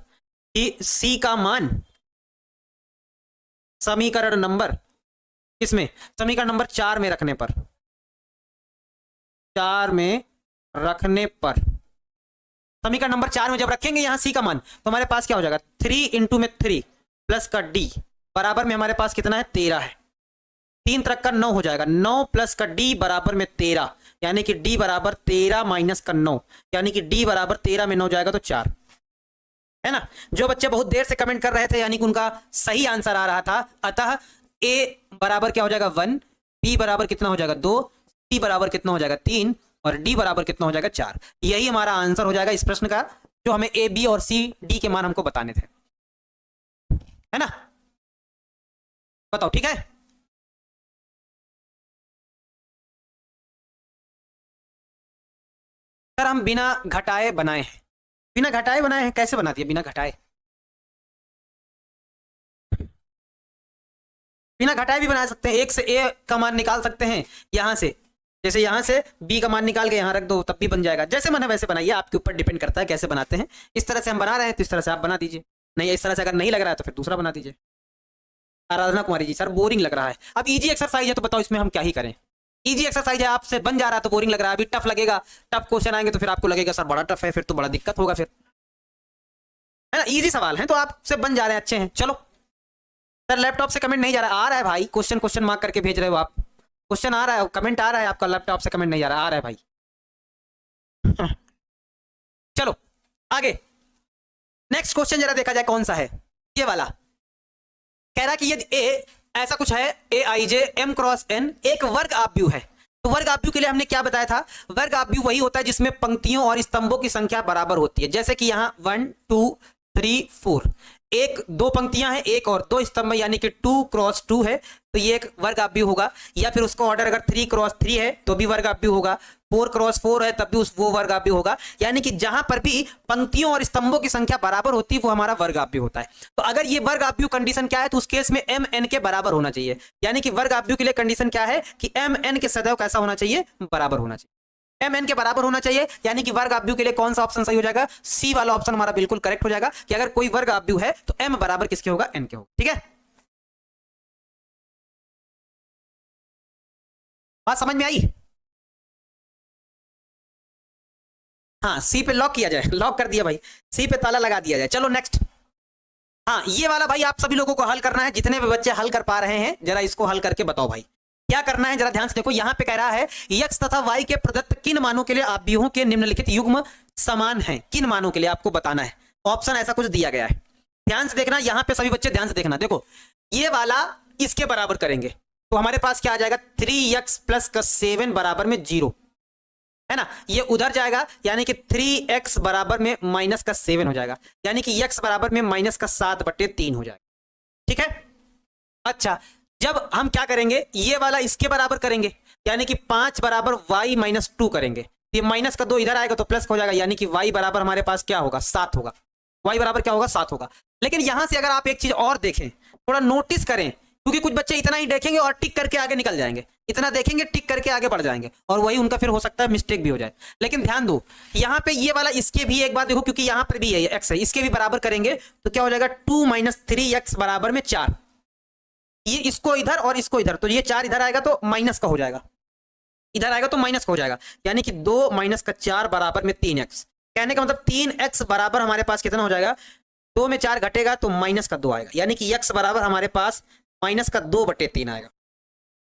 कि c का मान समीकरण नंबर किसमें, समीकरण नंबर 4 में रखने पर, 4 में रखने पर, समीकरण नंबर 4 में जब रखेंगे यहां c का मान, तो हमारे पास क्या हो जाएगा, 3 इंटू में 3 प्लस का d बराबर में हमारे पास कितना है, 13 है, 3 तरह का 9 हो जाएगा, 9 प्लस का d बराबर में 13, यानी कि d बराबर 13 माइनस का 9, यानी कि d बराबर 13 में 9 जाएगा तो 4 है ना। जो बच्चे बहुत देर से कमेंट कर रहे थे, यानी कि उनका सही आंसर आ रहा था। अतः a बराबर क्या हो जाएगा, 1, b बराबर कितना हो जाएगा, 2, c बराबर कितना हो जाएगा, 3 और d बराबर कितना हो जाएगा, 4। यही हमारा आंसर हो जाएगा इस प्रश्न का, जो हमें a b और c d के मान हमको बताने थे, है ना। बताओ ठीक है। सर हम बिना घटाए बनाए हैं, बिना घटाए बनाए हैं, कैसे बना दिए बिना घटाए, बिना घटाए भी बना सकते हैं। 1 से a का मान निकाल सकते हैं यहां से, जैसे यहां से b का मान निकाल के यहां रख दो तब भी बन जाएगा, जैसे मन है वैसे बनाइए, आपके ऊपर डिपेंड करता है कैसे बनाते हैं। इस तरह से हम बना रहे हैं तो इस तरह से आप बना दीजिए, नहीं इस तरह से अगर नहीं लग रहा है तो फिर दूसरा बना दीजिए। आराधना कुमारी जी, सर बोरिंग लग रहा है। अब इजी एक्सरसाइज है तो बताओ इसमें हम क्या ही करें, इजी एक्सरसाइज है, आपसे बन जा रहा है तो बोरिंग लग रहा है, अभी टफ लगेगा, टफ क्वेश्चन आएंगे तो फिर आपको लगेगा सर बड़ा टफ है, फिर तो बड़ा दिक्कत होगा फिर, है ना। इजी सवाल है तो आपसे बन जा रहे हैं, अच्छे हैं, चलो सर लैपटॉप से कमेंट नहीं जा रहा, आ रहा है भाई, क्वेश्चन क्वेश्चन मार्क करके भेज रहे हो आप, क्वेश्चन आ रहा है, कमेंट आ रहा है आपका, लैपटॉप से कमेंट नहीं जा रहा, आ रहा है भाई। चलो आगे, नेक्स्ट क्वेश्चन जरा देखा जाए कौन सा है, ये वाला कह रहा कि यदि ए ऐसा कुछ है, ए आई जे एम क्रॉस एन एक वर्ग आव्यूह है, तो वर्ग आव्यूह के लिए हमने क्या बताया था, वर्ग आव्यूह वही होता है जिसमें पंक्तियों और स्तंभों की संख्या बराबर होती है, जैसे कि यहाँ 1 2 3 4, एक दो पंक्तियां हैं एक और दो स्तंभ यानी कि 2 क्रॉस 2 है, तो ये एक वर्ग आव्यूह होगा। या फिर उसका ऑर्डर अगर 3 क्रॉस 3 है तो भी वर्ग आव्यूह होगा, 4 क्रॉस 4 है तब भी वो वर्ग आव्यूह होगा, यानी कि जहां पर भी पंक्तियों और स्तंभों की संख्या बराबर होती है वो हमारा वर्ग आव्यूह होता है। तो अगर ये वर्ग आव्यूह कंडीशन क्या है, तो उस केस में एम एन के बराबर होना चाहिए, यानी कि वर्ग आव्यूह के लिए कंडीशन क्या है कि एम एन के सदैव कैसा होना चाहिए, बराबर होना चाहिए, एम एन के बराबर होना चाहिए, यानी कि वर्ग आव्यूह के लिए कौन सा ऑप्शन सही हो जाएगा, सी वाला ऑप्शन हमारा बिल्कुल करेक्ट हो जाएगा कि अगर कोई वर्ग आव्यूह है तो एम बराबर किसके होगा, एन के होगा। ठीक है, बात समझ में आई? हाँ सी पे लॉक किया जाए, लॉक कर दिया भाई, सी पे ताला लगा दिया जाए। चलो नेक्स्ट, हाँ ये वाला भाई आप सभी लोगों को हल करना है, जितने भी बच्चे हल कर पा रहे हैं जरा इसको हल करके बताओ भाई क्या करना है, जरा ध्यान से देखो। यहां पे कह रहा है x तथा y के प्रदत्त किन मानों के लिए आव्यूहों के निम्नलिखित युग्म समान हैं, किन मानों के लिए आपको बताना है, ऑप्शन ऐसा कुछ दिया गया है, ध्यान से देखना, यहां पे सभी बच्चे ध्यान से देखना। देखो ये वाला इसके बराबर करेंगे तो हमारे पास क्या आ जाएगा, 3x प्लस का 7 बराबर में 0 है ना, ये उधर जाएगा यानी कि 3x बराबर में माइनस का 7 हो जाएगा, यानी कि x बराबर में माइनस का 7/3 हो जाएगा। ठीक है, अच्छा जब हम क्या करेंगे, ये वाला इसके बराबर करेंगे यानी कि 5 बराबर y माइनस 2 करेंगे, ये माइनस का 2 इधर आएगा तो प्लस हो जाएगा, यानी कि y बराबर हमारे पास क्या होगा, 7 होगा, y बराबर क्या होगा, 7 होगा। लेकिन यहां से अगर आप एक चीज और देखें, थोड़ा नोटिस करें, क्योंकि कुछ बच्चे इतना ही देखेंगे और टिक करके आगे निकल जाएंगे, इतना देखेंगे टिक करके आगे बढ़ जाएंगे और वही उनका फिर हो सकता है मिस्टेक भी हो जाए। लेकिन ध्यान दो यहां पे ये वाला इसके भी एक बात देखो, क्योंकि यहां पर भी है एक्स है, इसके भी बराबर करेंगे तो क्या हो जाएगा, 2 माइनस 3x बराबर में 4, ये इसको इधर और इसको इधर, तो ये 4 इधर आएगा तो माइनस का हो जाएगा, इधर आएगा तो माइनस का हो जाएगा, यानी कि 2 माइनस का 4 बराबर में 3x, कहने का मतलब 3x बराबर हमारे पास कितना हो जाएगा, 2 में 4 घटेगा तो माइनस का 2 आएगा, यानी कि x बराबर हमारे पास माइनस का 2/3 आएगा।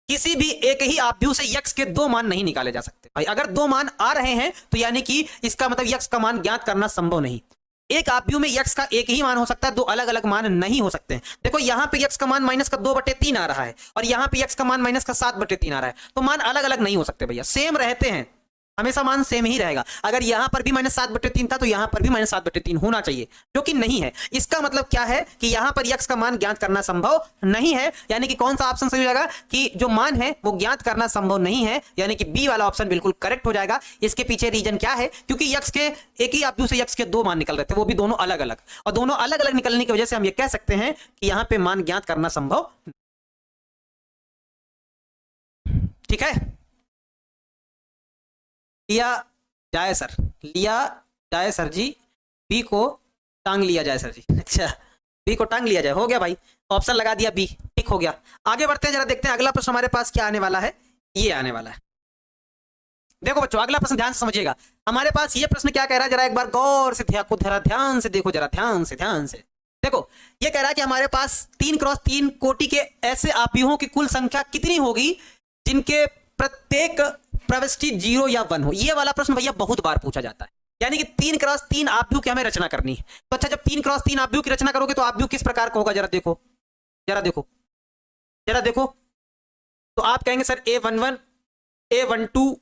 किसी भी एक ही आव्यूह से x के दो मान नहीं निकाले जा सकते भाई, अगर दो मान आ रहे हैं तो यानी कि इसका मतलब x का मान ज्ञात करना संभव नहीं, एक आव्यूह में x का एक ही मान हो सकता है, दो अलग अलग मान नहीं हो सकते हैं। देखो यहां पे x का मान माइनस का 2/3 आ रहा है और यहां पे x का मान माइनस का 7/3 आ रहा है, तो मान अलग अलग नहीं हो सकते भैया, सेम रहते हैं, हमेशा मान सेम ही रहेगा। अगर यहां पर भी -7/3 था तो यहां पर भी -7/3 होना चाहिए, जो कि नहीं है। इसका मतलब क्या है कि यहां पर x का मान ज्ञात करना संभव नहीं है, यानी कि कौन सा ऑप्शन सही हो जाएगा कि जो मान है वो ज्ञात करना संभव नहीं है, यानी कि बी वाला ऑप्शन बिल्कुल करेक्ट हो जाएगा। इसके पीछे रीजन क्या है, क्योंकि x के एक ही आव्यूह से x के दो मान निकल रहे थे, वो भी दोनों अलग अलग, और दोनों अलग अलग निकलने की वजह से हम ये कह सकते हैं कि यहां पर मान ज्ञात करना संभव। ठीक है, लिया जाए सर, लिया जाए सर जी, बी को टांग लिया जाए सर जी, अच्छा बी को टांग लिया जाए, हो गया भाई, ऑप्शन लगा दिया बी, टिक हो गया। आगे बढ़ते हैं, जरा देखते हैं अगला प्रश्न हमारे पास क्या आने वाला है, ये आने वाला है। देखो बच्चों अगला प्रश्न ध्यान से समझिएगा, हमारे पास ये प्रश्न क्या कह रहा है, जरा एक बार गौर से ध्यान से देखो, जरा ध्यान से देखो, ये कह रहा है कि हमारे पास 3x3 कोटि के ऐसे आव्यूहों की कुल संख्या कितनी होगी जिनके प्रत्येक प्रविष्टि 0 या 1 हो। ये वाला प्रश्न भैया बहुत बार पूछा जाता है, यानी कि 3x3 आव्यूह की हमें रचना करनी है। तो अच्छा, जब 3x3 आव्यूह की रचना करोगे तो आव्यूह किस प्रकार का होगा, जरा देखो, जरा देखो, जरा देखो, तो आप कहेंगे sir A11 A12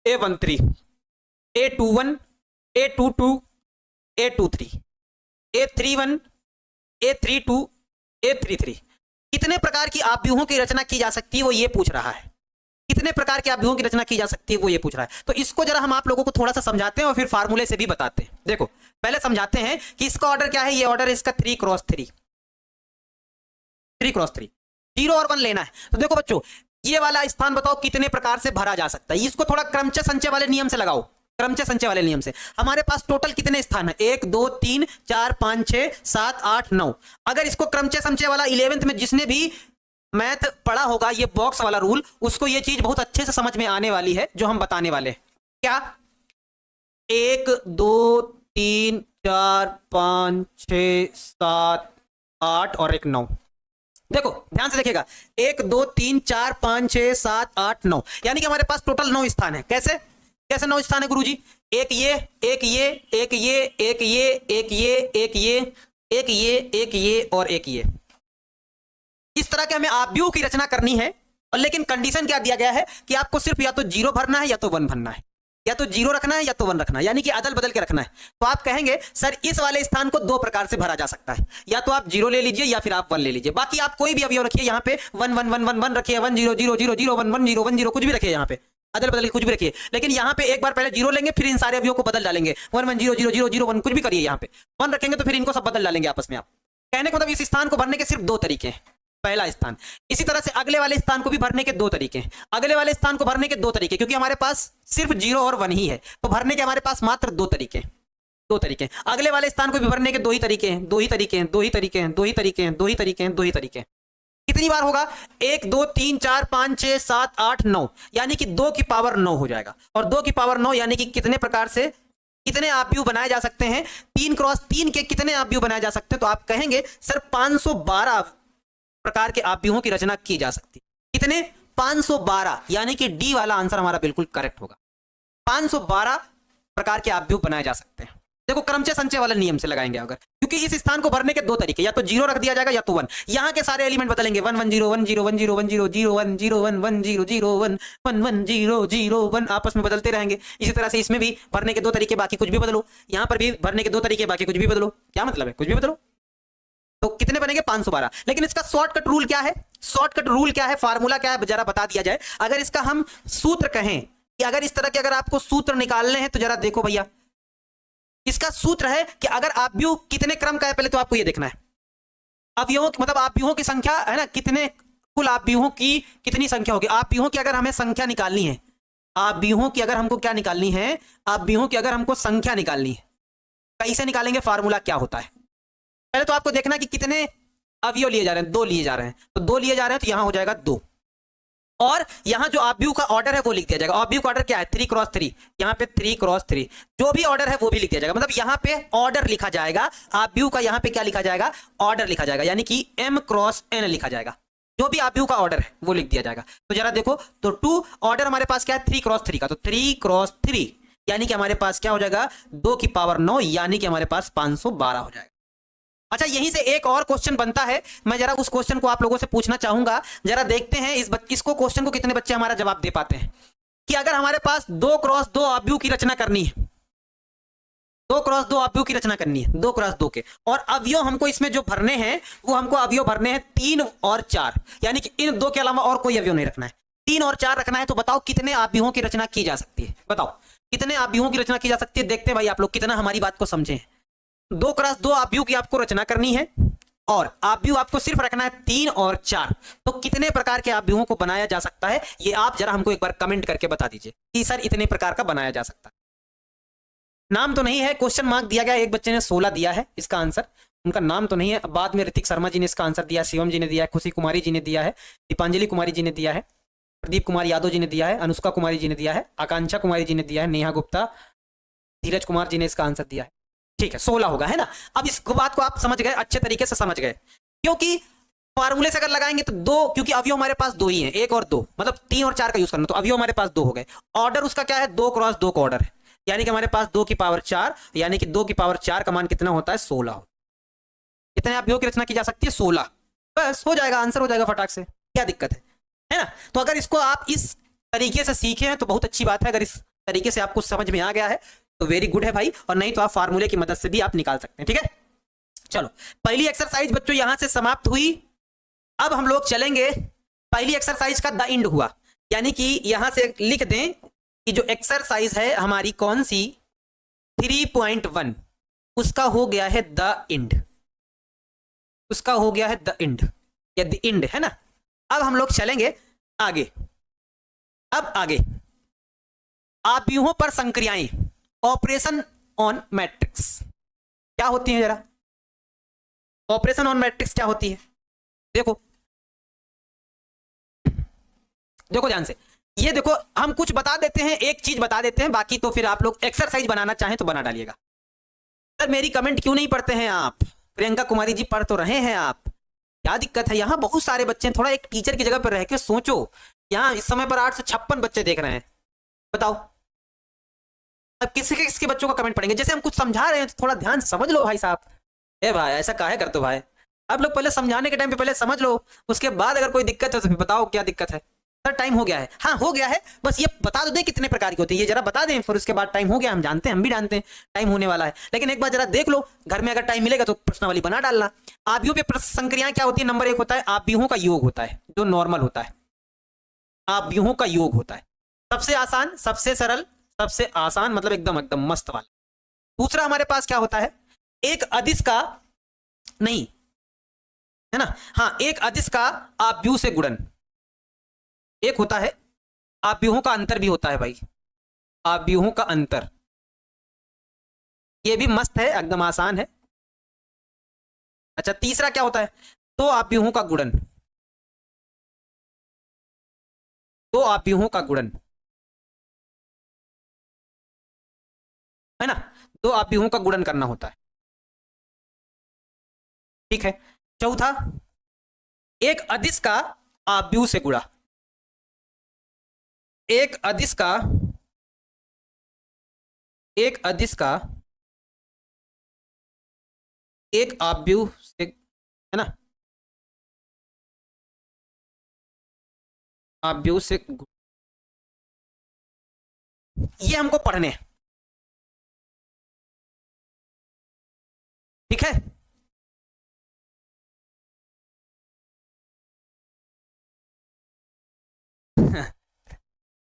A13 A21 A22 A23 A31 A32 A33, कितने प्रकार की आव्यूहों की रचना की जा सकती है वो ये पूछ रहा है, कितने प्रकार के आव्यूहों की रचना की जा सकती है वो ये पूछ रहा है। तो इसको जरा हम आप लोगों को थोड़ा सा समझाते हैं और फिर फार्मूले से भी बताते हैं। देखो पहले समझाते हैं कि इसका ऑर्डर क्या है, ये ऑर्डर इसका 3x3 0 और 1 लेना है। तो देखो बच्चों ये वाला स्थान बताओ कितने प्रकार से भरा जा सकता है, इसको थोड़ा क्रमचय संचय वाले नियम से लगाओ, क्रमचय संचय वाले नियम से। हमारे पास टोटल कितने स्थान है, 1 2 3 4 5 6 7 8 9। अगर इसको क्रमचय संचय वाला 11th में जिसने भी मैथ पढ़ा होगा, ये बॉक्स वाला रूल, उसको ये चीज बहुत अच्छे से समझ में आने वाली है जो हम बताने वाले हैं। क्या 1 2 3 4 5 6 7 8 और 1 9, देखो ध्यान से देखिएगा, 1 2 3 4 5 6 7 8 9, यानी कि हमारे पास टोटल 9 स्थान है। कैसे कैसे 9 स्थान है गुरुजी? एक ये, एक ये, एक ये, एक ये, एक ये, एक ये, एक ये, एक ये और एक ये। इस तरह के हमें आव्यूह की रचना करनी है, और लेकिन कंडीशन क्या दिया गया है कि आपको सिर्फ या तो 0 भरना है या तो 1 भरना है, या तो 0 रखना है या तो 1 रखना है, यानी कि अदल बदल के रखना है। तो आप कहेंगे सर इस वाले स्थान को 2 प्रकार से भरा जा सकता है, या तो आप 0 ले लीजिए या फिर आप 1 ले लीजिए। बाकी आप कोई भी अवयव रखिए, यहाँ पे 1 1 1 1 1 रखिए, 1 0 0 0 0 1 1 0 1 0 कुछ भी रखिए, यहाँ पे अदल बदल कुछ भी रखिए। लेकिन यहाँ पे एक बार पहले 0 लेंगे, फिर इन सारे अवयवों को बदल डालेंगे, 1 1 0 0 0 0 1 कुछ भी करिए। यहाँ पे 1 रखेंगे तो फिर इनको सब बदल डालेंगे आपस में। आप कहने को मतलब इस स्थान को भरने के सिर्फ 2 तरीके हैं, पहला स्थान। इसी तरह से अगले वाले स्थान को भी भरने के 2 तरीके हैं, अगले वाले स्थान को भरने के 2 तरीके, क्योंकि हमारे पास सिर्फ 0 और 1 ही है, तो भरने के हमारे पास मात्र 2 तरीके, 2 तरीके। अगले वाले स्थान को भी भरने के 2 ही तरीके हैं, 2 ही तरीके हैं, 2 ही तरीके हैं, 2 ही तरीके हैं, 2 ही तरीके हैं, 2 ही तरीके हैं। कितनी बार होगा? 1 2 3 4 5 6 7 8 9, यानी कि 2 की पावर 9 हो जाएगा। और 2 की पावर 9 यानी कि कितने प्रकार से कितने आव्यूह बनाए जा सकते हैं? 3 क्रॉस 3 के कितने आव्यूह बनाए जा सकते हैं? तो आप कहेंगे सर 512 प्रकार के आव्यूहों की रचना की जा सकती है। कितने? 512, यानी कि डी वाला आंसर हमारा बिल्कुल करेक्ट होगा। 512 प्रकार के आव्यूह बनाए जा सकते हैं। देखो क्रमचय संचय वाला नियम से लगाएंगे अगर, क्योंकि इस स्थान को भरने के 2 तरीके, या तो 0 रख दिया जाएगा या तो 1। यहाँ के सारे एलिमेंट बदलेंगे, 1 1 0 1 0 1 0 1 0 0 1 0 1 1 0 0 1 1 1 0 0 1 आपस में बदलते रहेंगे। इसी तरह से इसमें भी भरने के 2 तरीके, बाकी कुछ भी बदलो। यहाँ पर भी भरने के 2 तरीके, बाकी कुछ भी बदलो। क्या मतलब है? कुछ भी बदलो। तो कितने बनेंगे? 512। लेकिन इसका शॉर्टकट रूल क्या है? शॉर्टकट रूल क्या है? फार्मूला क्या है? जरा बता दिया जाए। अगर इसका हम सूत्र कहें कि अगर इस तरह के अगर आपको सूत्र निकालने हैं तो जरा देखो भैया, इसका सूत्र है कि अगर आव्यूह कितने क्रम का है, पहले तो आपको ये देखना है। अवयवों मतलब आव्यूहों की संख्या है ना, कितने कुल आव्यूहों की कितनी संख्या होगी। आव्यूहों की अगर हमें संख्या निकालनी है, आव्यूहों की अगर हमको क्या निकालनी है? आव्यूहों की अगर हमको संख्या निकालनी है, कैसे निकालेंगे? फार्मूला क्या होता है? पहले तो आपको देखना कि कितने अवयव लिए जा रहे हैं। 2 लिए जा रहे हैं, तो 2 लिए जा रहे हैं, तो यहां हो जाएगा 2। और यहां जो आव्यूह का ऑर्डर है वो लिख दिया जाएगा। आव्यूह का ऑर्डर क्या है? 3 क्रॉस 3, यहां पे 3 क्रॉस 3, जो भी ऑर्डर है वो भी लिख दिया जाएगा। मतलब यहां पे ऑर्डर लिखा जाएगा, आव्यूह का यहां पे क्या लिखा जाएगा? ऑर्डर लिखा जाएगा, यानी कि m क्रॉस n लिखा जाएगा। जो भी आव्यूह का ऑर्डर है वो लिख दिया जाएगा। तो जरा देखो, तो 2 ऑर्डर हमारे पास क्या है? 3 क्रॉस 3 का, तो 3 क्रॉस 3 यानी कि हमारे पास क्या हो जाएगा? 2 की पावर 9, यानी कि हमारे पास 512 हो जाएगा। अच्छा, यहीं से एक और क्वेश्चन बनता है, मैं जरा उस क्वेश्चन को आप लोगों से पूछना चाहूंगा। जरा देखते हैं इसको क्वेश्चन को कितने बच्चे हमारा जवाब दे पाते हैं। कि अगर हमारे पास 2 क्रॉस 2 आव्यूह की रचना करनी है, 2 क्रॉस 2 आव्यूह की रचना करनी है, 2 क्रॉस 2 के, और अवयव हमको इसमें जो भरने हैं वो हमको अवयव भरने हैं 3 और 4, यानी कि इन 2 के अलावा और कोई अवयव नहीं रखना है, 3 और 4 रखना है। तो बताओ कितने आव्यूहों की रचना की जा सकती है? बताओ कितने आव्यूहों की रचना की जा सकती है? देखते हैं भाई आप लोग कितना हमारी बात को समझे। 2 क्रॉस 2 आव्यूह की आपको रचना करनी है, और आव्यूह आपको सिर्फ रखना है 3 और 4। तो कितने प्रकार के आव्यूहों को बनाया जा सकता है, ये आप जरा हमको एक बार कमेंट करके बता दीजिए कि सर इतने प्रकार का बनाया जा सकता है। नाम तो नहीं है, क्वेश्चन मार्क दिया गया, एक बच्चे ने 16 दिया है इसका आंसर, उनका नाम तो नहीं है। बाद में ऋतिक शर्मा जी ने इसका आंसर दिया, शिवम जी ने दिया है, खुशी कुमारी जी ने दिया है, दीपांजलि कुमारी जी ने दिया है, प्रदीप कुमार यादव जी ने दिया है, अनुष्का कुमारी जी ने दिया है, आकांक्षा कुमारी जी ने दिया है, नेहा गुप्ता, धीरज कुमार जी ने इसका आंसर दिया है। ठीक है, 16 होगा, है ना। अब इस बात को आप समझ गए, अच्छे तरीके से समझ गए, क्योंकि फार्मूले से अगर लगाएंगे तो 2, क्योंकि अवयव हमारे पास 2 ही हैं, 1 और 2, मतलब 3 और 4 का यूज करना, तो अवयव हमारे पास 2 हो गए। ऑर्डर उसका क्या है? 2 क्रॉस 2 का ऑर्डर है, यानी कि हमारे पास 2 की पावर 4, यानी कि 2 की पावर 4 का मान कितना होता है? 16। कितने अवयव की रचना की जा सकती है? 16। बस हो जाएगा, आंसर हो जाएगा फटाक से, क्या दिक्कत है ना। तो अगर इसको आप इस तरीके से सीखे हैं तो बहुत अच्छी बात है, अगर इस तरीके से आपको समझ में आ गया है तो वेरी गुड है भाई, और नहीं तो आप फार्मूले की मदद से भी आप निकाल सकते हैं। ठीक है, चलो पहली एक्सरसाइज बच्चों यहां से समाप्त हुई। अब हम लोग चलेंगे, पहली एक्सरसाइज का द एंड हुआ, यानी कि यहां से लिख दें कि जो एक्सरसाइज है हमारी कौन सी, 3.1, उसका हो गया है द एंड, उसका हो गया है द एंड, या द एंड, है ना। अब हम लोग चलेंगे आगे। अब आगे आव्यूहों पर संक्रियाएं, ऑपरेशन ऑन मैट्रिक्स क्या होती है? जरा ऑपरेशन ऑन मैट्रिक्स क्या होती है? देखो देखो ध्यान से, ये देखो हम कुछ बता देते हैं, एक चीज बता देते हैं, बाकी तो फिर आप लोग एक्सरसाइज बनाना चाहें तो बना डालिएगा। सर मेरी कमेंट क्यों नहीं पढ़ते हैं आप? प्रियंका कुमारी जी पढ़ तो रहे हैं आप, क्या दिक्कत है? यहाँ बहुत सारे बच्चे हैं, थोड़ा एक टीचर की जगह पर रह के सोचो। यहाँ इस समय पर 856 बच्चे देख रहे हैं, बताओ अब किसके किसके बच्चों का कमेंट पढ़ेंगे? जैसे हम कुछ समझा रहे हैं तो थोड़ा ध्यान से समझ लो भाई साहब। ए भाई ऐसा काहे करते हो भाई? आप लोग पहले समझाने के टाइम पे पहले समझ लो, उसके बाद अगर कोई दिक्कत है तो फिर बताओ क्या दिक्कत है। सर टाइम हो गया है, हाँ हो गया है, बस ये बता दो दे कितने प्रकार की होती है ये जरा बता दें, फिर उसके बाद टाइम हो गया, हम जानते हैं, हम भी जानते हैं टाइम होने वाला है, लेकिन एक बार जरा देख लो घर में, अगर टाइम मिलेगा तो प्रश्नावली बना डालना। आव्यूह पे संक्रियाएं क्या होती है? नंबर 1 होता है आव्यूहों का योग होता है, जो नॉर्मल होता है, आव्यूहों का योग होता है, सबसे आसान, सबसे सरल, सबसे आसान मतलब एकदम एकदम मस्त वाला। दूसरा हमारे पास क्या होता है? एक अदिश का, नहीं है ना, हाँ एक अदिश का आव्यूह से गुणन, एक होता है आव्यूहों का अंतर भी होता है भाई, आव्यूहों का अंतर, ये भी मस्त है, एकदम आसान है। अच्छा तीसरा क्या होता है? दो आव्यूहों का गुणन, दो आव्यूहों का गुणन, है ना, दो आव्यूहों का गुणन करना होता है, ठीक है। चौथा, एक अदिश का आव्यूह से गुणा, एक अदिश का, एक अदिश का एक आव्यूह से, है ना, आव्यूह से, ये हमको पढ़ने हैं, ठीक है।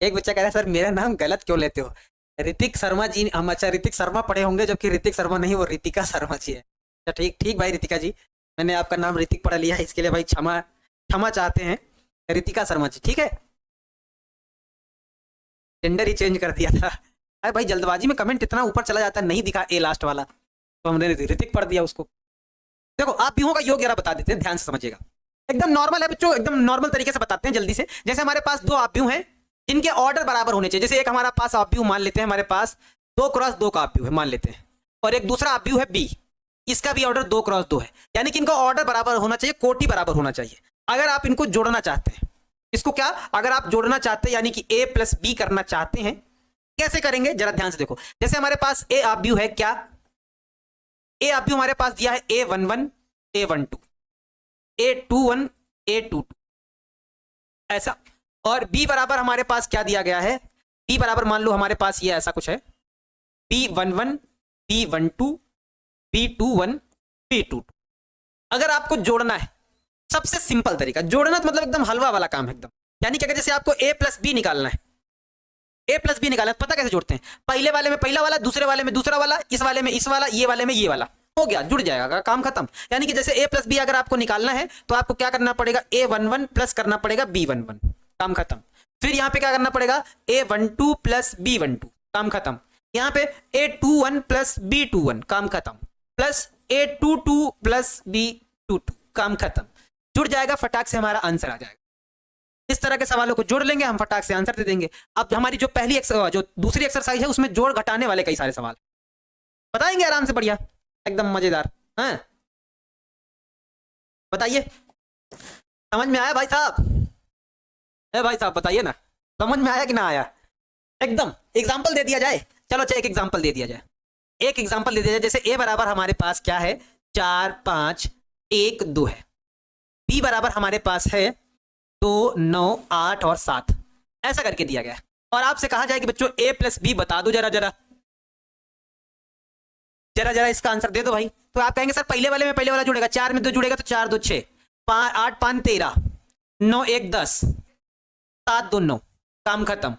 एक बच्चा कह रहा है सर मेरा नाम गलत क्यों लेते हो? ऋतिक शर्मा जी, हम अच्छा ऋतिक शर्मा पढ़े होंगे, जबकि ऋतिक शर्मा नहीं, वो ऋतिका शर्मा जी है। अच्छा ठीक ठीक भाई ऋतिका जी, मैंने आपका नाम ऋतिक पढ़ लिया है, इसके लिए भाई क्षमा क्षमा चाहते हैं ऋतिका शर्मा जी, ठीक है। जेंडर ही चेंज कर दिया था। अरे भाई जल्दबाजी में कमेंट इतना ऊपर चला जाता है, नहीं दिखा ए लास्ट वाला, तो हमने ऋतिक पढ़ दिया उसको। देखो आप व्यूहों का योग जरा बता देते हैं, ध्यान से समझिएगा, एकदम नॉर्मल है बच्चों, एकदम नॉर्मल तरीके से बताते हैं जल्दी से। जैसे हमारे पास दो आव्यूह हैं जिनके ऑर्डर बराबर होने चाहिए, जैसे एक हमारा पास आव्यूह मान लेते हैं, हमारे पास 2x2 का आव्यूह है मान लेते हैं, और एक दूसरा आव्यूह है बी, इसका भी ऑर्डर 2x2 है, यानी कि इनका ऑर्डर बराबर होना चाहिए, कोटि बराबर होना चाहिए। अगर आप इनको जोड़ना चाहते हैं, इसको क्या, अगर आप जोड़ना चाहते हैं यानी कि a प्लस बी करना चाहते हैं, कैसे करेंगे जरा ध्यान से देखो। जैसे हमारे पास ए आव्यूह है, क्या ए आव्यूह हमारे पास दिया है a11 a12 a21 a22 ऐसा, और b बराबर हमारे पास क्या दिया गया है? b बराबर मान लो हमारे पास ये ऐसा कुछ है, b11 b12 b21 b22। अगर आपको जोड़ना है, सबसे सिंपल तरीका जोड़ना, तो मतलब एकदम हलवा वाला काम है एकदम, यानी कि अगर जैसे आपको a प्लस बी निकालना है, a प्लस बी निकालना है, पता कैसे जोड़ते हैं? पहले वाले में पहला वाला, दूसरे वाले में दूसरा वाला, इस वाले में इस वाला, ये वाले में ये वाला, हो गया, जुड़ जाएगा, काम खत्म। यानी कि जैसे a प्लस बी अगर आपको निकालना है तो आपको क्या करना पड़ेगा? a11 प्लस करना पड़ेगा b11, काम खत्म। फिर यहाँ पे क्या करना पड़ेगा? a12 प्लस b12, काम खत्म। यहाँ पे a21 प्लस b21, काम खत्म, प्लस a22 प्लस b22, काम खत्म, जुड़ जाएगा, फटाक से हमारा आंसर आ जाएगा। इस तरह के सवालों को जोड़ लेंगे हम, फटाक से आंसर दे देंगे। अब हमारी जो पहली जो दूसरी एक्सरसाइज है उसमें जोड़ घटाने वाले कई सारे सवाल बताएंगे आराम से, बढ़िया एकदम मजेदार, हैं बताइए, समझ में आया भाई साहब? भाई साहब बताइए ना, समझ में आया कि ना आया? एकदम एग्जाम्पल दे दिया जाए, चलो अच्छा एक एग्जाम्पल दे दिया जाए, एक एग्जाम्पल दे दिया जाए। जैसे a बराबर हमारे पास क्या है? 4 5 1 2 है, b बराबर हमारे पास है 2 9 8 और 7, ऐसा करके दिया गया है, और आपसे कहा जाए कि बच्चों a प्लस बी बता दो जरा जरा जरा जरा इसका आंसर दे दो भाई। तो आप कहेंगे सर पहले वाले में पहले वाला जुड़ेगा, 4 में 2 जुड़ेगा तो 4 2 6, 8 5 13, 9 1 10, 7 2 9, काम खत्म।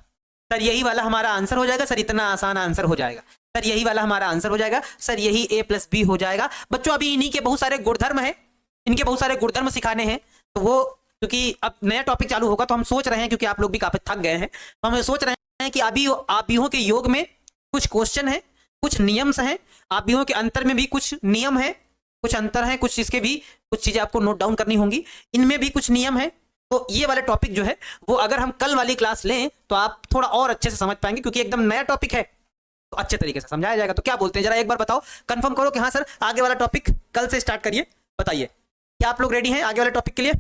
सर यही वाला हमारा आंसर हो जाएगा, सर इतना आसान आंसर हो जाएगा, सर यही वाला हमारा आंसर हो जाएगा, सर यही a प्लस बी हो जाएगा। बच्चों अभी इन्हीं के बहुत सारे गुणधर्म है, इनके बहुत सारे गुणधर्म सिखाने हैं, तो वो क्योंकि अब नया टॉपिक चालू होगा तो हम सोच रहे हैं, क्योंकि आप लोग भी काफी थक गए हैं, तो हम सोच रहे हैं कि अभी आव्यूहों के योग में कुछ क्वेश्चन है, कुछ नियम हैं, आव्यूहों के अंतर में भी कुछ नियम है, कुछ अंतर है, कुछ इसके भी कुछ चीजें आपको नोट डाउन करनी होंगी, इनमें भी कुछ नियम है। तो ये वाले टॉपिक जो है वो अगर हम कल वाली क्लास लें तो आप थोड़ा और अच्छे से समझ पाएंगे, क्योंकि एकदम नया टॉपिक है तो अच्छे तरीके से समझाया जाएगा। तो क्या बोलते हैं, जरा एक बार बताओ, कंफर्म करो कि हाँ सर आगे वाला टॉपिक कल से स्टार्ट करिए, बताइए। क्या आप लोग रेडी हैं आगे वाले टॉपिक के लिए?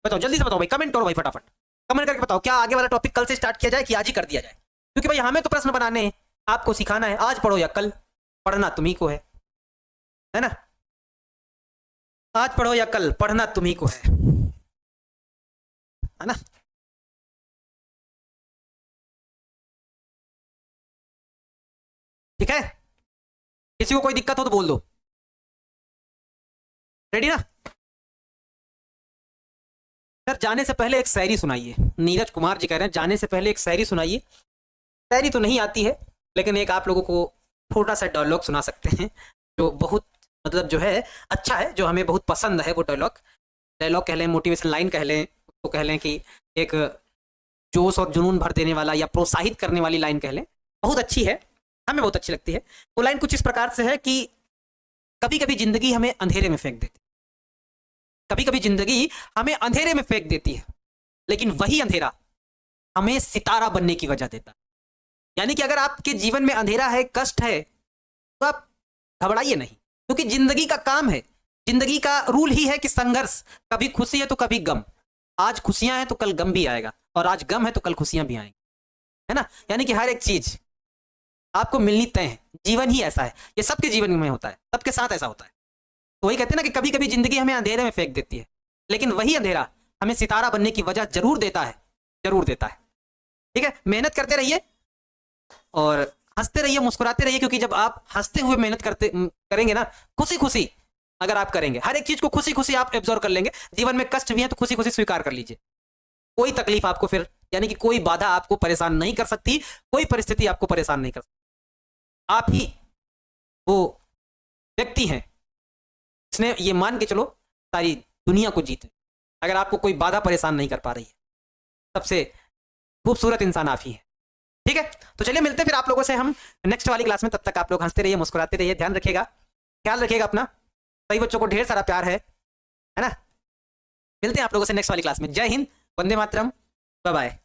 बताओ जल्दी से बताओ भाई, कमेंट करो भाई फटाफट, कमेंट करके बताओ क्या आगे वाला टॉपिक कल से स्टार्ट किया जाए कि आज ही कर दिया जाए? क्योंकि भाई हमें तो प्रश्न बनाने हैं, आपको सिखाना है, आज पढ़ो या कल, पढ़ना तुम्ही को है ना? आज पढ़ो या कल, पढ़ना तुम्ही को है ना? ठीक है, किसी को कोई दिक्कत हो तो बोल दो। रेडी ना? सर जाने से पहले एक शायरी सुनाइए, नीरज कुमार जी कह रहे हैं जाने से पहले एक शायरी सुनाइए। शायरी तो नहीं आती है, लेकिन एक आप लोगों को छोटा सा डायलॉग सुना सकते हैं जो बहुत मतलब जो है अच्छा है, जो हमें बहुत पसंद है। वो डायलॉग कह लें, मोटिवेशन लाइन कह लें, उसको कह लें कि एक जोश और जुनून भर देने वाला या प्रोत्साहित करने वाली लाइन कह लें, बहुत अच्छी है, हमें बहुत अच्छी लगती है। वो लाइन कुछ इस प्रकार से है कि कभी कभी जिंदगी हमें अंधेरे में फेंक देती है, कभी कभी जिंदगी हमें अंधेरे में फेंक देती है, लेकिन वही अंधेरा हमें सितारा बनने की वजह देता है। यानी कि अगर आपके जीवन में अंधेरा है, कष्ट है, तो आप घबराइए नहीं, क्योंकि जिंदगी का काम है, जिंदगी का रूल ही है कि संघर्ष, कभी खुशी है तो कभी गम, आज खुशियां हैं तो कल गम भी आएगा, और आज गम है तो कल खुशियां भी आएंगी, है ना? यानी कि हर एक चीज आपको मिलनी तय है, जीवन ही ऐसा है, ये सबके जीवन में होता है, सबके साथ ऐसा होता है। तो वही कहते हैं ना कि कभी कभी जिंदगी हमें अंधेरे में फेंक देती है, लेकिन वही अंधेरा हमें सितारा बनने की वजह जरूर देता है, जरूर देता है। ठीक है, मेहनत करते रहिए और हंसते रहिए, मुस्कुराते रहिए, क्योंकि जब आप हंसते हुए मेहनत करेंगे ना, खुशी खुशी अगर आप करेंगे, हर एक चीज को खुशी खुशी आप एब्जॉर्व कर लेंगे। जीवन में कष्ट भी है तो खुशी खुशी स्वीकार कर लीजिए, कोई तकलीफ आपको फिर यानी कि कोई बाधा आपको परेशान नहीं कर सकती, कोई परिस्थिति आपको परेशान नहीं कर सकती। आप ही वो व्यक्ति हैं जिसने ये मान के चलो सारी दुनिया को जीते, अगर आपको कोई बाधा परेशान नहीं कर पा रही है, सबसे खूबसूरत इंसान आप ही है। ठीक है, तो चलिए मिलते हैं फिर आप लोगों से हम नेक्स्ट वाली क्लास में। तब तक आप लोग हंसते रहिए, मुस्कुराते रहिए, ध्यान रखिएगा, ख्याल रखिएगा अपना, सभी बच्चों को ढेर सारा प्यार है ना? मिलते हैं आप लोगों से नेक्स्ट वाली क्लास में। जय हिंद, वंदे मातरम, बाय बाय।